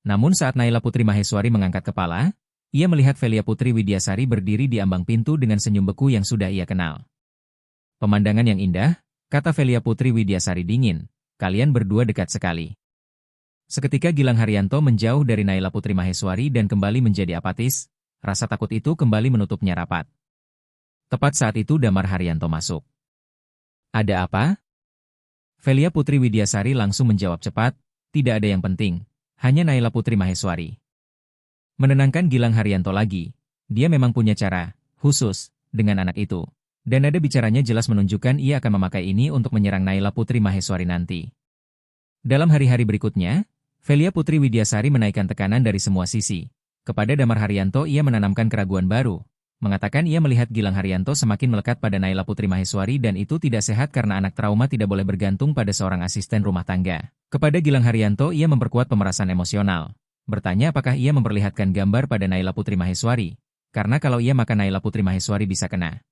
[SPEAKER 1] Namun saat Naila Putri Maheswari mengangkat kepala, ia melihat Velia Putri Widyasari berdiri di ambang pintu dengan senyum beku yang sudah ia kenal. "Pemandangan yang indah," kata Velia Putri Widyasari dingin. "Kalian berdua dekat sekali." Seketika Gilang Haryanto menjauh dari Naila Putri Maheswari dan kembali menjadi apatis. Rasa takut itu kembali menutupnya rapat. Tepat saat itu Damar Haryanto masuk. "Ada apa?" Velia Putri Widyasari langsung menjawab cepat, "Tidak ada yang penting, hanya Naila Putri Maheswari." Menenangkan Gilang Haryanto lagi, dia memang punya cara khusus dengan anak itu. Dan nada bicaranya jelas menunjukkan ia akan memakai ini untuk menyerang Naila Putri Maheswari nanti. Dalam hari-hari berikutnya, Velia Putri Widyasari menaikkan tekanan dari semua sisi. Kepada Damar Haryanto ia menanamkan keraguan baru, mengatakan ia melihat Gilang Haryanto semakin melekat pada Naila Putri Maheswari dan itu tidak sehat karena anak trauma tidak boleh bergantung pada seorang asisten rumah tangga. Kepada Gilang Haryanto ia memperkuat pemerasan emosional. Bertanya apakah ia memperlihatkan gambar pada Naila Putri Maheswari, karena kalau ia maka Naila Putri Maheswari bisa kena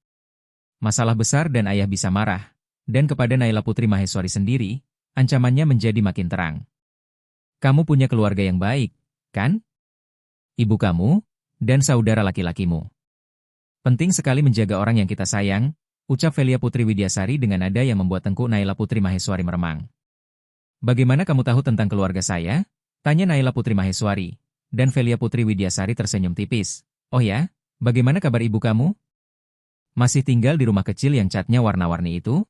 [SPEAKER 1] masalah besar dan ayah bisa marah. Dan kepada Naila Putri Maheswari sendiri, ancamannya menjadi makin terang. "Kamu punya keluarga yang baik, kan? Ibu kamu, dan saudara laki-lakimu. Penting sekali menjaga orang yang kita sayang," ucap Velia Putri Widyasari dengan nada yang membuat tengkuk Naila Putri Maheswari meremang. "Bagaimana kamu tahu tentang keluarga saya?" tanya Naila Putri Maheswari. Dan Velia Putri Widyasari tersenyum tipis. "Oh ya, bagaimana kabar ibu kamu? Masih tinggal di rumah kecil yang catnya warna-warni itu?"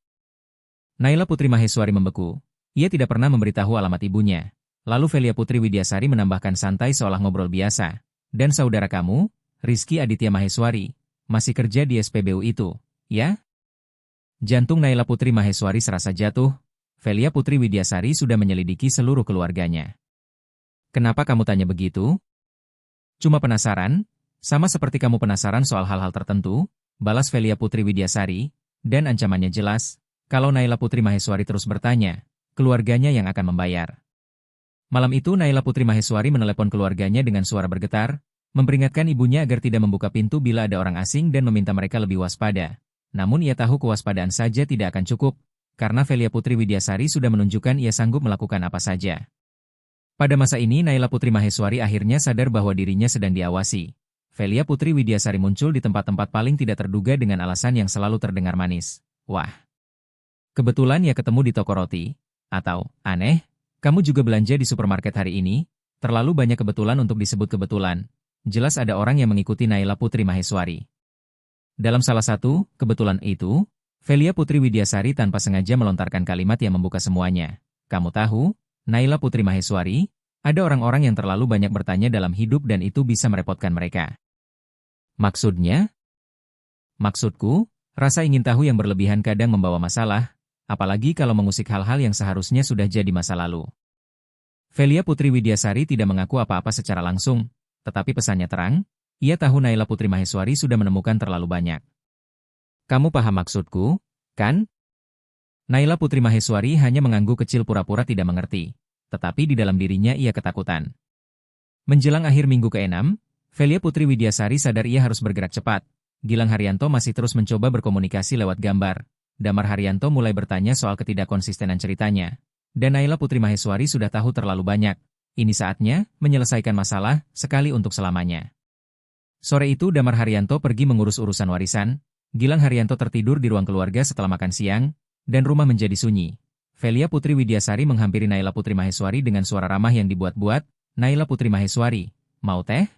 [SPEAKER 1] Naila Putri Maheswari membeku. Ia tidak pernah memberitahu alamat ibunya. Lalu Velia Putri Widyasari menambahkan santai seolah ngobrol biasa. "Dan saudara kamu, Rizky Aditya Maheswari, masih kerja di SPBU itu, ya?" Jantung Naila Putri Maheswari serasa jatuh. Velia Putri Widyasari sudah menyelidiki seluruh keluarganya. "Kenapa kamu tanya begitu?" "Cuma penasaran, sama seperti kamu penasaran soal hal-hal tertentu," balas Velia Putri Widyasari, dan ancamannya jelas, kalau Naila Putri Maheswari terus bertanya, keluarganya yang akan membayar. Malam itu Naila Putri Maheswari menelepon keluarganya dengan suara bergetar, memperingatkan ibunya agar tidak membuka pintu bila ada orang asing dan meminta mereka lebih waspada. Namun ia tahu kewaspadaan saja tidak akan cukup, karena Velia Putri Widyasari sudah menunjukkan ia sanggup melakukan apa saja. Pada masa ini Naila Putri Maheswari akhirnya sadar bahwa dirinya sedang diawasi. Velia Putri Widyasari muncul di tempat-tempat paling tidak terduga dengan alasan yang selalu terdengar manis. "Wah, kebetulan ya ketemu di toko roti." Atau, "Aneh, kamu juga belanja di supermarket hari ini?" Terlalu banyak kebetulan untuk disebut kebetulan. Jelas ada orang yang mengikuti Naila Putri Maheswari. Dalam salah satu kebetulan itu, Velia Putri Widyasari tanpa sengaja melontarkan kalimat yang membuka semuanya. "Kamu tahu, Naila Putri Maheswari, ada orang-orang yang terlalu banyak bertanya dalam hidup dan itu bisa merepotkan mereka." "Maksudnya?" "Maksudku, Rasa ingin tahu yang berlebihan kadang membawa masalah, apalagi kalau mengusik hal-hal yang seharusnya sudah jadi masa lalu. Velia Putri Widyasari tidak mengaku apa-apa secara langsung, tetapi pesannya terang, ia tahu Naila Putri Maheswari sudah menemukan terlalu banyak. Kamu paham maksudku, kan? Naila Putri Maheswari hanya mengangguk kecil pura-pura tidak mengerti, tetapi di dalam dirinya ia ketakutan. Menjelang akhir minggu ke-6, Velia Putri Widyasari sadar ia harus bergerak cepat. Gilang Haryanto masih terus mencoba berkomunikasi lewat gambar. Damar Haryanto mulai bertanya soal ketidakkonsistenan ceritanya. Dan Naila Putri Maheswari sudah tahu terlalu banyak. Ini saatnya menyelesaikan masalah sekali untuk selamanya. Sore itu Damar Haryanto pergi mengurus urusan warisan. Gilang Haryanto tertidur di ruang keluarga setelah makan siang, dan rumah menjadi sunyi. Velia Putri Widyasari menghampiri Naila Putri Maheswari dengan suara ramah yang dibuat-buat. Naila Putri Maheswari, mau teh?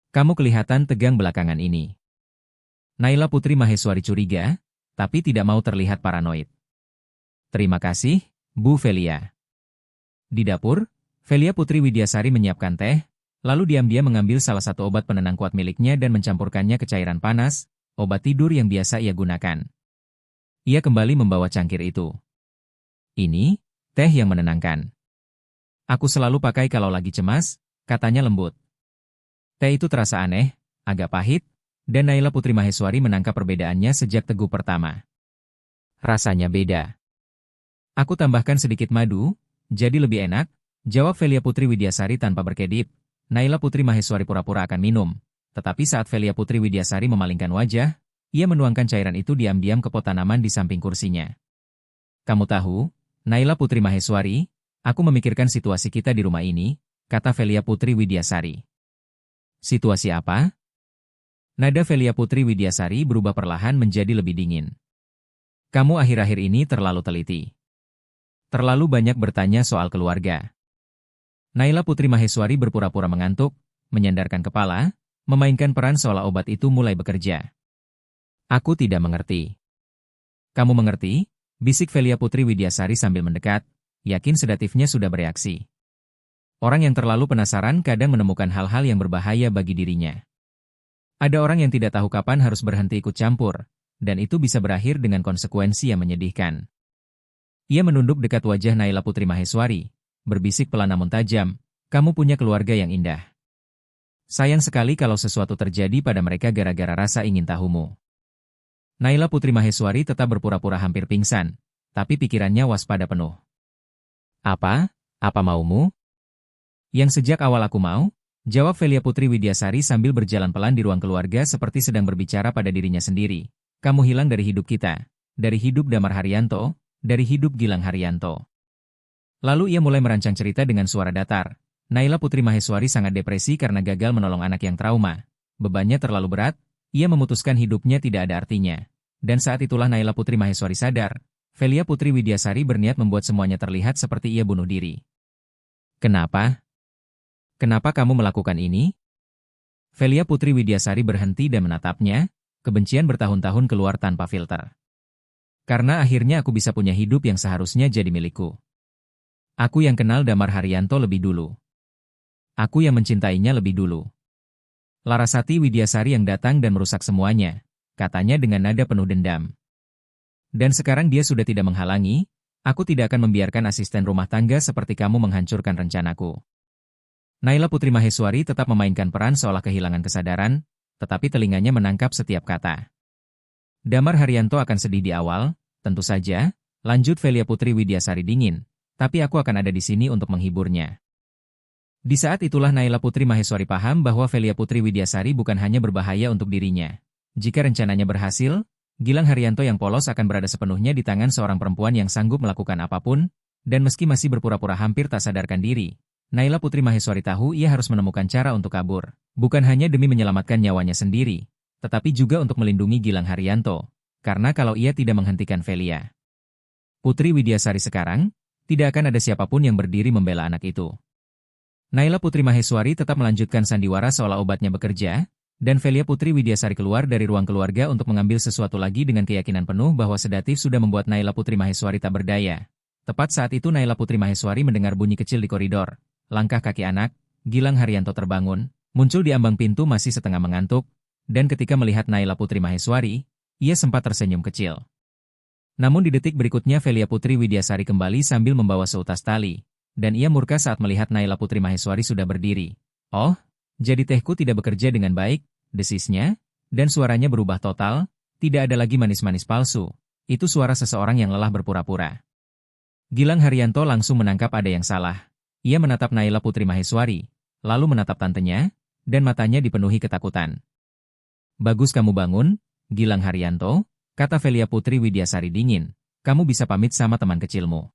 [SPEAKER 1] Kamu kelihatan tegang belakangan ini. Naila Putri Maheswari curiga, tapi tidak mau terlihat paranoid. Terima kasih, Bu Velia. Di dapur, Velia Putri Widyasari menyiapkan teh, lalu diam-diam mengambil salah satu obat penenang kuat miliknya dan mencampurkannya ke cairan panas, obat tidur yang biasa ia gunakan. Ia kembali membawa cangkir itu. Ini, teh yang menenangkan. Aku selalu pakai kalau lagi cemas, katanya lembut. Teh itu terasa aneh, agak pahit, dan Naila Putri Maheswari menangkap perbedaannya sejak teguh pertama. Rasanya beda. Aku tambahkan sedikit madu, jadi lebih enak, jawab Velia Putri Widyasari tanpa berkedip. Naila Putri Maheswari pura-pura akan minum, tetapi saat Velia Putri Widyasari memalingkan wajah, ia menuangkan cairan itu diam-diam ke pot tanaman di samping kursinya. Kamu tahu, Naila Putri Maheswari, aku memikirkan situasi kita di rumah ini, kata Velia Putri Widyasari. Situasi apa? Nada Velia Putri Widyasari berubah perlahan menjadi lebih dingin. Kamu akhir-akhir ini terlalu teliti. Terlalu banyak bertanya soal keluarga. Naila Putri Maheswari berpura-pura mengantuk, menyandarkan kepala, memainkan peran seolah obat itu mulai bekerja. Aku tidak mengerti. Kamu mengerti? Bisik Velia Putri Widyasari sambil mendekat, yakin sedatifnya sudah bereaksi. Orang yang terlalu penasaran kadang menemukan hal-hal yang berbahaya bagi dirinya. Ada orang yang tidak tahu kapan harus berhenti ikut campur, dan itu bisa berakhir dengan konsekuensi yang menyedihkan. Ia menunduk dekat wajah Naila Putri Maheswari, berbisik pelan namun tajam, kamu punya keluarga yang indah. Sayang sekali kalau sesuatu terjadi pada mereka gara-gara rasa ingin tahumu. Naila Putri Maheswari tetap berpura-pura hampir pingsan, tapi pikirannya waspada penuh. Apa? Apa maumu? Yang sejak awal aku mau? Jawab Velia Putri Widyasari sambil berjalan pelan di ruang keluarga seperti sedang berbicara pada dirinya sendiri. Kamu hilang dari hidup kita, dari hidup Damar Haryanto, dari hidup Gilang Haryanto. Lalu ia mulai merancang cerita dengan suara datar. Naila Putri Maheswari sangat depresi karena gagal menolong anak yang trauma. Bebannya terlalu berat, ia memutuskan hidupnya tidak ada artinya. Dan saat itulah Naila Putri Maheswari sadar, Velia Putri Widyasari berniat membuat semuanya terlihat seperti ia bunuh diri. Kenapa? Kenapa kamu melakukan ini? Velia Putri Widyasari berhenti dan menatapnya, kebencian bertahun-tahun keluar tanpa filter. Karena akhirnya aku bisa punya hidup yang seharusnya jadi milikku. Aku yang kenal Damar Haryanto lebih dulu. Aku yang mencintainya lebih dulu. Larasati Widyasari yang datang dan merusak semuanya, katanya dengan nada penuh dendam. Dan sekarang dia sudah tidak menghalangi, aku tidak akan membiarkan asisten rumah tangga seperti kamu menghancurkan rencanaku. Naila Putri Maheswari tetap memainkan peran seolah kehilangan kesadaran, tetapi telinganya menangkap setiap kata. Damar Haryanto akan sedih di awal, tentu saja, lanjut Velia Putri Widyasari dingin, tapi aku akan ada di sini untuk menghiburnya. Di saat itulah Naila Putri Maheswari paham bahwa Velia Putri Widyasari bukan hanya berbahaya untuk dirinya. Jika rencananya berhasil, Gilang Haryanto yang polos akan berada sepenuhnya di tangan seorang perempuan yang sanggup melakukan apapun, dan meski masih berpura-pura hampir tak sadarkan diri, Naila Putri Maheswari tahu ia harus menemukan cara untuk kabur, bukan hanya demi menyelamatkan nyawanya sendiri, tetapi juga untuk melindungi Gilang Haryanto, karena kalau ia tidak menghentikan Velia Putri Widyasari sekarang, tidak akan ada siapapun yang berdiri membela anak itu. Naila Putri Maheswari tetap melanjutkan sandiwara seolah obatnya bekerja, dan Velia Putri Widyasari keluar dari ruang keluarga untuk mengambil sesuatu lagi dengan keyakinan penuh bahwa sedatif sudah membuat Naila Putri Maheswari tak berdaya. Tepat saat itu Naila Putri Maheswari mendengar bunyi kecil di koridor. Langkah kaki anak, Gilang Haryanto terbangun, muncul di ambang pintu masih setengah mengantuk, dan ketika melihat Naila Putri Maheswari, Ia sempat tersenyum kecil. Namun di detik berikutnya Velia Putri Widyasari kembali sambil membawa seutas tali, dan ia murka saat melihat Naila Putri Maheswari sudah berdiri. "Oh, jadi tehku tidak bekerja dengan baik," desisnya, dan suaranya berubah total, tidak ada lagi manis-manis palsu. Itu suara seseorang yang lelah berpura-pura. Gilang Haryanto langsung menangkap ada yang salah. Ia menatap Naila Putri Maheswari, lalu menatap tantenya, dan matanya dipenuhi ketakutan. "Bagus kamu bangun, Gilang Haryanto," kata Velia Putri Widyasari dingin. "Kamu bisa pamit sama teman kecilmu."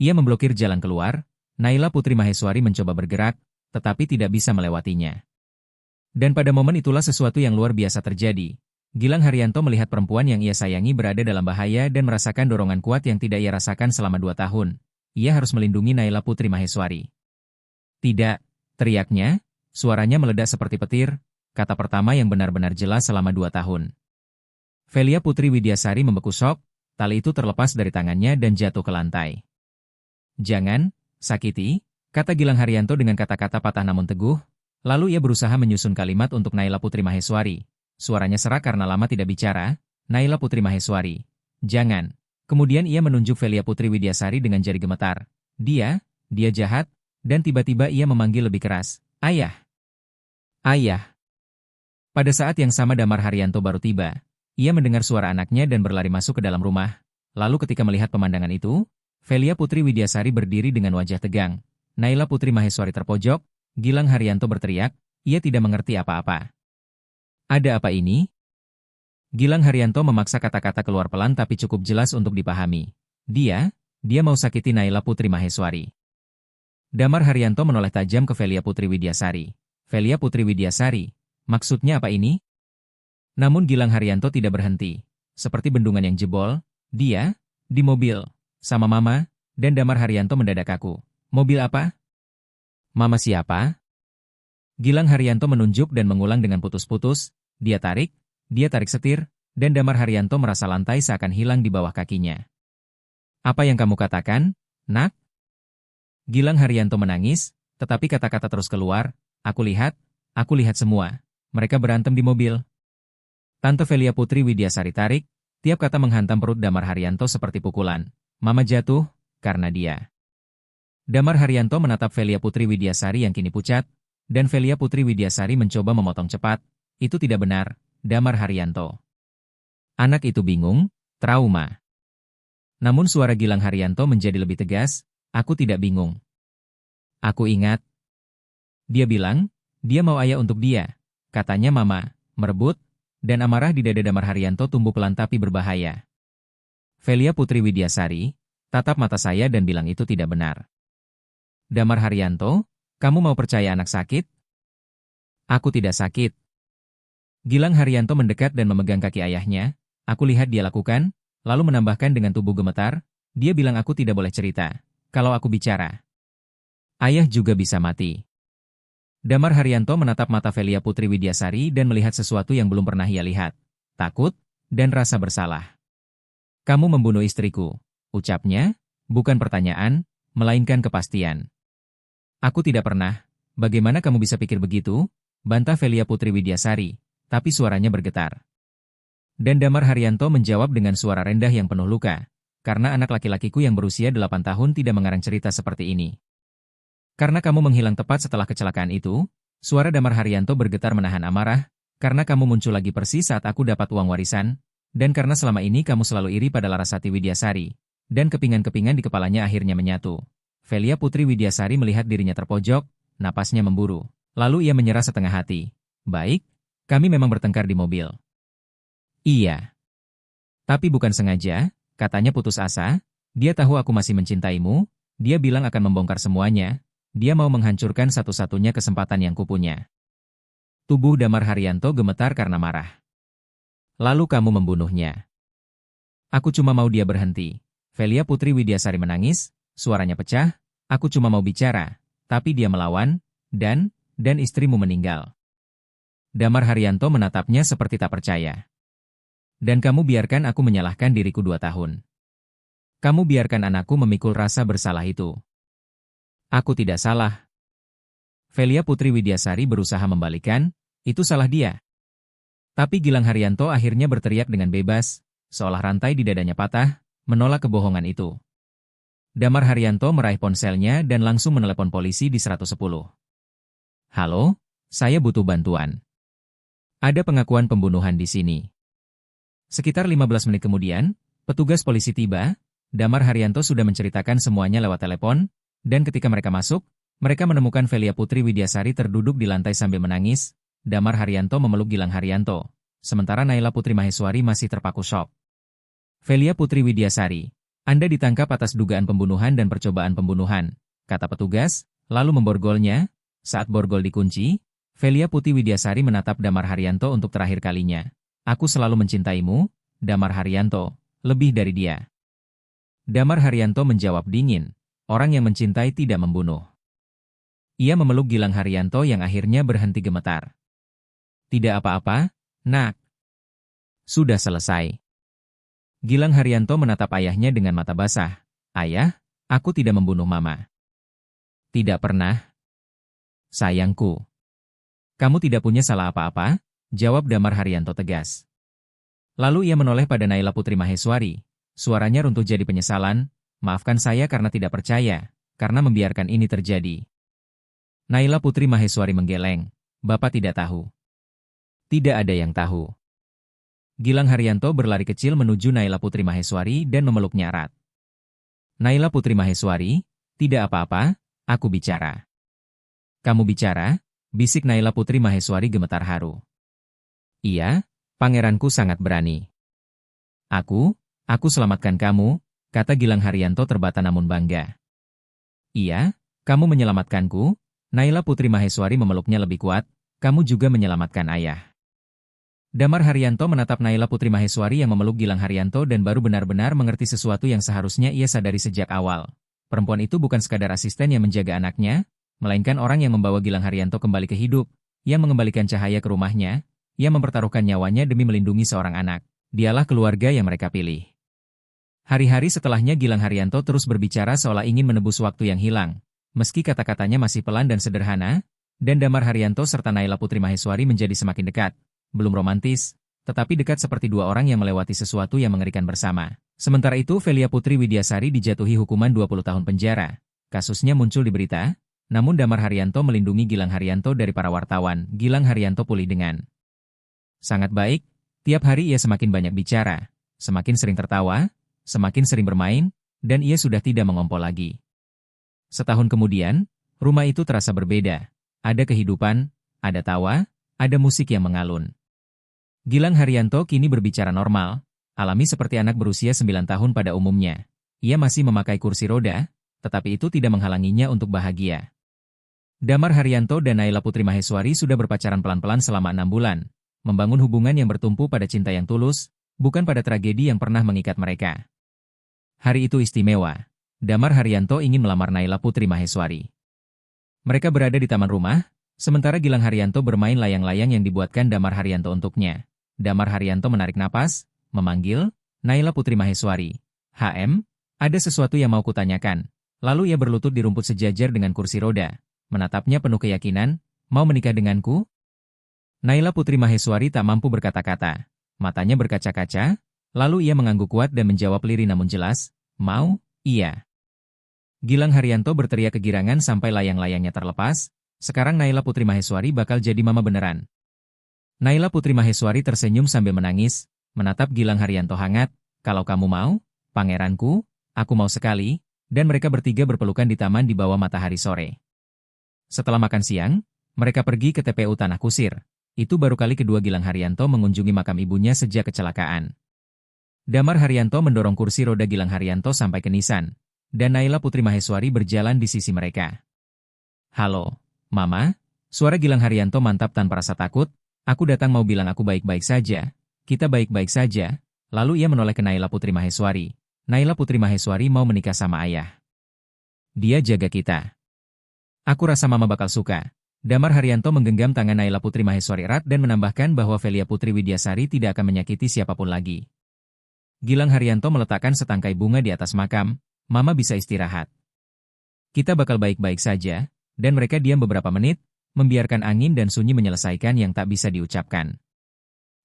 [SPEAKER 1] Ia memblokir jalan keluar. Naila Putri Maheswari mencoba bergerak, tetapi tidak bisa melewatinya. Dan pada momen itulah sesuatu yang luar biasa terjadi. Gilang Haryanto melihat perempuan yang ia sayangi berada dalam bahaya dan merasakan dorongan kuat yang tidak ia rasakan selama 2 tahun. Ia harus melindungi Naila Putri Maheswari. "Tidak," teriaknya, suaranya meledak seperti petir, kata pertama yang benar-benar jelas selama 2 tahun. Velia Putri Widyasari membeku syok, tali itu terlepas dari tangannya dan jatuh ke lantai. "Jangan sakiti," kata Gilang Haryanto dengan kata-kata patah namun teguh, lalu ia berusaha menyusun kalimat untuk Naila Putri Maheswari. Suaranya serak karena lama tidak bicara. "Naila Putri Maheswari, jangan." Kemudian ia menunjuk Velia Putri Widyasari dengan jari gemetar. Dia jahat, dan tiba-tiba ia memanggil lebih keras. "Ayah! Ayah!" Pada saat yang sama Damar Haryanto baru tiba. Ia mendengar suara anaknya dan berlari masuk ke dalam rumah. Lalu ketika melihat pemandangan itu, Velia Putri Widyasari berdiri dengan wajah tegang. Naila Putri Maheswari terpojok, Gilang Haryanto berteriak, ia tidak mengerti apa-apa. "Ada apa ini?" Gilang Haryanto memaksa kata-kata keluar pelan tapi cukup jelas untuk dipahami. Dia mau sakiti Naila Putri Maheswari. Damar Haryanto menoleh tajam ke Velia Putri Widyasari. "Velia Putri Widyasari, maksudnya apa ini?" Namun Gilang Haryanto tidak berhenti. Seperti bendungan yang jebol, dia di mobil sama Mama, dan Damar Haryanto mendadak kaku. "Mobil apa? Mama siapa?" Gilang Haryanto menunjuk dan mengulang dengan putus-putus. Dia tarik setir, dan Damar Haryanto merasa lantai seakan hilang di bawah kakinya. "Apa yang kamu katakan, Nak?" Gilang Haryanto menangis, tetapi kata-kata terus keluar. Aku lihat semua. Mereka berantem di mobil." Tante Velia Putri Widyasari tarik, tiap kata menghantam perut Damar Haryanto seperti pukulan. Mama jatuh karena dia. Damar Haryanto menatap Velia Putri Widyasari yang kini pucat, dan Velia Putri Widyasari mencoba memotong cepat. "Itu tidak benar, Damar Haryanto." Anak itu bingung, trauma. Namun suara Gilang Haryanto menjadi lebih tegas, "Aku tidak bingung. Aku ingat. Dia bilang, dia mau ayah untuk dia. Katanya Mama, merebut," dan amarah di dada Damar Haryanto tumbuh pelan tapi berbahaya. "Velia Putri Widyasari, tatap mata saya dan bilang itu tidak benar." "Damar Haryanto, kamu mau percaya anak sakit?" "Aku tidak sakit." Gilang Haryanto mendekat dan memegang kaki ayahnya. "Aku lihat dia lakukan," lalu menambahkan dengan tubuh gemetar, "dia bilang aku tidak boleh cerita. Kalau aku bicara, ayah juga bisa mati." Damar Haryanto menatap mata Velia Putri Widyasari dan melihat sesuatu yang belum pernah ia lihat. Takut, dan rasa bersalah. "Kamu membunuh istriku," ucapnya, bukan pertanyaan, melainkan kepastian. "Aku tidak pernah. Bagaimana kamu bisa pikir begitu?" bantah Velia Putri Widyasari, tapi suaranya bergetar. Dan Damar Haryanto menjawab dengan suara rendah yang penuh luka. "Karena anak laki-lakiku yang berusia 8 tahun tidak mengarang cerita seperti ini." "Karena kamu menghilang tepat setelah kecelakaan itu," suara Damar Haryanto bergetar menahan amarah, "karena kamu muncul lagi persis saat aku dapat uang warisan, dan karena selama ini kamu selalu iri pada Larasati Widyasari," dan kepingan-kepingan di kepalanya akhirnya menyatu. Velia Putri Widyasari melihat dirinya terpojok, napasnya memburu. Lalu ia menyerah setengah hati. "Baik, kami memang bertengkar di mobil." "Iya. Tapi bukan sengaja," katanya putus asa. "Dia tahu aku masih mencintaimu, dia bilang akan membongkar semuanya. Dia mau menghancurkan satu-satunya kesempatan yang kupunya." Tubuh Damar Haryanto gemetar karena marah. "Lalu kamu membunuhnya?" "Aku cuma mau dia berhenti." Velia Putri Widyasari menangis, suaranya pecah. "Aku cuma mau bicara, tapi dia melawan, dan istrimu meninggal." Damar Haryanto menatapnya seperti tak percaya. "Dan kamu biarkan aku menyalahkan diriku 2 tahun. Kamu biarkan anakku memikul rasa bersalah itu." "Aku tidak salah." Velia Putri Widyasari berusaha membalikan, "Itu salah dia." Tapi Gilang Haryanto akhirnya berteriak dengan bebas, seolah rantai di dadanya patah, menolak kebohongan itu. Damar Haryanto meraih ponselnya dan langsung menelepon polisi di 110. Halo, saya butuh bantuan. Ada pengakuan pembunuhan di sini. Sekitar 15 menit kemudian, petugas polisi tiba. Damar Haryanto sudah menceritakan semuanya lewat telepon, dan ketika mereka masuk, mereka menemukan Velia Putri Widyasari terduduk di lantai sambil menangis. Damar Haryanto memeluk Gilang Haryanto, sementara Naila Putri Maheswari masih terpaku syok. Velia Putri Widyasari, Anda ditangkap atas dugaan pembunuhan dan percobaan pembunuhan, kata petugas, lalu memborgolnya. Saat borgol dikunci, Velia Putri Widyasari menatap Damar Haryanto untuk terakhir kalinya. Aku selalu mencintaimu, Damar Haryanto, lebih dari dia. Damar Haryanto menjawab dingin, orang yang mencintai tidak membunuh. Ia memeluk Gilang Haryanto yang akhirnya berhenti gemetar. Tidak apa-apa, nak. Sudah selesai. Gilang Haryanto menatap ayahnya dengan mata basah. Ayah, aku tidak membunuh mama. Tidak pernah. Sayangku. Kamu tidak punya salah apa-apa, jawab Damar Haryanto tegas. Lalu ia menoleh pada Naila Putri Maheswari. Suaranya runtuh jadi penyesalan. Maafkan saya karena tidak percaya, karena membiarkan ini terjadi. Naila Putri Maheswari menggeleng. Bapak tidak tahu. Tidak ada yang tahu. Gilang Haryanto berlari kecil menuju Naila Putri Maheswari dan memeluknya erat. Naila Putri Maheswari, tidak apa-apa, aku bicara. Kamu bicara? Bisik Naila Putri Maheswari gemetar haru. Iya, pangeranku sangat berani. Aku selamatkan kamu, kata Gilang Haryanto terbata namun bangga. Iya, kamu menyelamatkanku, Naila Putri Maheswari memeluknya lebih kuat, kamu juga menyelamatkan ayah. Damar Haryanto menatap Naila Putri Maheswari yang memeluk Gilang Haryanto dan baru benar-benar mengerti sesuatu yang seharusnya ia sadari sejak awal. Perempuan itu bukan sekadar asisten yang menjaga anaknya, melainkan orang yang membawa Gilang Haryanto kembali ke hidup, yang mengembalikan cahaya ke rumahnya, yang mempertaruhkan nyawanya demi melindungi seorang anak. Dialah keluarga yang mereka pilih. Hari-hari setelahnya Gilang Haryanto terus berbicara seolah ingin menebus waktu yang hilang. Meski kata-katanya masih pelan dan sederhana, dan Damar Haryanto serta Naila Putri Maheswari menjadi semakin dekat. Belum romantis, tetapi dekat seperti dua orang yang melewati sesuatu yang mengerikan bersama. Sementara itu Velia Putri Widyasari dijatuhi hukuman 20 tahun penjara. Kasusnya muncul di berita, namun Damar Haryanto melindungi Gilang Haryanto dari para wartawan. Gilang Haryanto pulih dengan sangat baik, tiap hari ia semakin banyak bicara, semakin sering tertawa, semakin sering bermain, dan ia sudah tidak mengompol lagi. Setahun kemudian, rumah itu terasa berbeda. Ada kehidupan, ada tawa, ada musik yang mengalun. Gilang Haryanto kini berbicara normal, alami seperti anak berusia 9 tahun pada umumnya. Ia masih memakai kursi roda, tetapi itu tidak menghalanginya untuk bahagia. Damar Haryanto dan Naila Putri Maheswari sudah berpacaran pelan-pelan selama 6 bulan, membangun hubungan yang bertumpu pada cinta yang tulus, bukan pada tragedi yang pernah mengikat mereka. Hari itu istimewa. Damar Haryanto ingin melamar Naila Putri Maheswari. Mereka berada di taman rumah, sementara Gilang Haryanto bermain layang-layang yang dibuatkan Damar Haryanto untuknya. Damar Haryanto menarik napas, memanggil, Naila Putri Maheswari. HM, ada sesuatu yang mau kutanyakan. Lalu ia berlutut di rumput sejajar dengan kursi roda. Menatapnya penuh keyakinan, mau menikah denganku? Naila Putri Maheswari tak mampu berkata-kata. Matanya berkaca-kaca, lalu ia mengangguk kuat dan menjawab lirih namun jelas, mau, iya. Gilang Haryanto berteriak kegirangan sampai layang-layangnya terlepas. Sekarang Naila Putri Maheswari bakal jadi mama beneran. Naila Putri Maheswari tersenyum sambil menangis, menatap Gilang Haryanto hangat. Kalau kamu mau, pangeranku, aku mau sekali, dan mereka bertiga berpelukan di taman di bawah matahari sore. Setelah makan siang, mereka pergi ke TPU Tanah Kusir. Itu baru kali kedua Gilang Haryanto mengunjungi makam ibunya sejak kecelakaan. Damar Haryanto mendorong kursi roda Gilang Haryanto sampai ke nisan, dan Naila Putri Maheswari berjalan di sisi mereka. Halo, Mama, suara Gilang Haryanto mantap tanpa rasa takut. Aku datang mau bilang aku baik-baik saja, kita baik-baik saja. Lalu ia menoleh ke Naila Putri Maheswari. Naila Putri Maheswari mau menikah sama ayah. Dia jaga kita. Aku rasa Mama bakal suka. Damar Haryanto menggenggam tangan Naila Putri Maheswari erat dan menambahkan bahwa Velia Putri Widyasari tidak akan menyakiti siapapun lagi. Gilang Haryanto meletakkan setangkai bunga di atas makam. Mama bisa istirahat. Kita bakal baik-baik saja, dan mereka diam beberapa menit, membiarkan angin dan sunyi menyelesaikan yang tak bisa diucapkan.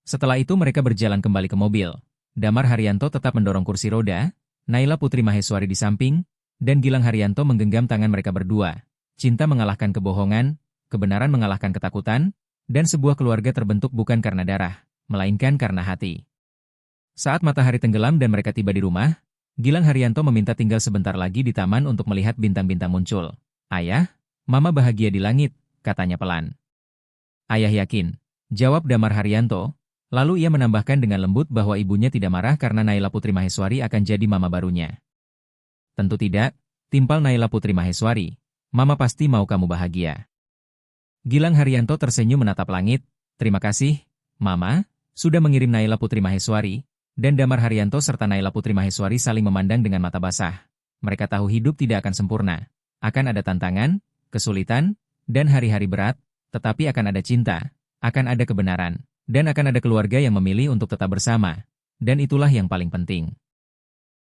[SPEAKER 1] Setelah itu mereka berjalan kembali ke mobil. Damar Haryanto tetap mendorong kursi roda, Naila Putri Maheswari di samping, dan Gilang Haryanto menggenggam tangan mereka berdua. Cinta mengalahkan kebohongan, kebenaran mengalahkan ketakutan, dan sebuah keluarga terbentuk bukan karena darah, melainkan karena hati. Saat matahari tenggelam dan mereka tiba di rumah, Gilang Haryanto meminta tinggal sebentar lagi di taman untuk melihat bintang-bintang muncul. "Ayah, Mama bahagia di langit," katanya pelan. "Ayah yakin," jawab Damar Haryanto. Lalu ia menambahkan dengan lembut bahwa ibunya tidak marah karena Naila Putri Maheswari akan jadi mama barunya. "Tentu tidak," timpal Naila Putri Maheswari. "Mama pasti mau kamu bahagia." Gilang Haryanto tersenyum menatap langit. "Terima kasih, Mama, sudah mengirim Naila Putri Maheswari." Dan Damar Haryanto serta Naila Putri Maheswari saling memandang dengan mata basah. Mereka tahu hidup tidak akan sempurna. Akan ada tantangan, kesulitan, dan hari-hari berat, tetapi akan ada cinta, akan ada kebenaran, dan akan ada keluarga yang memilih untuk tetap bersama. Dan itulah yang paling penting.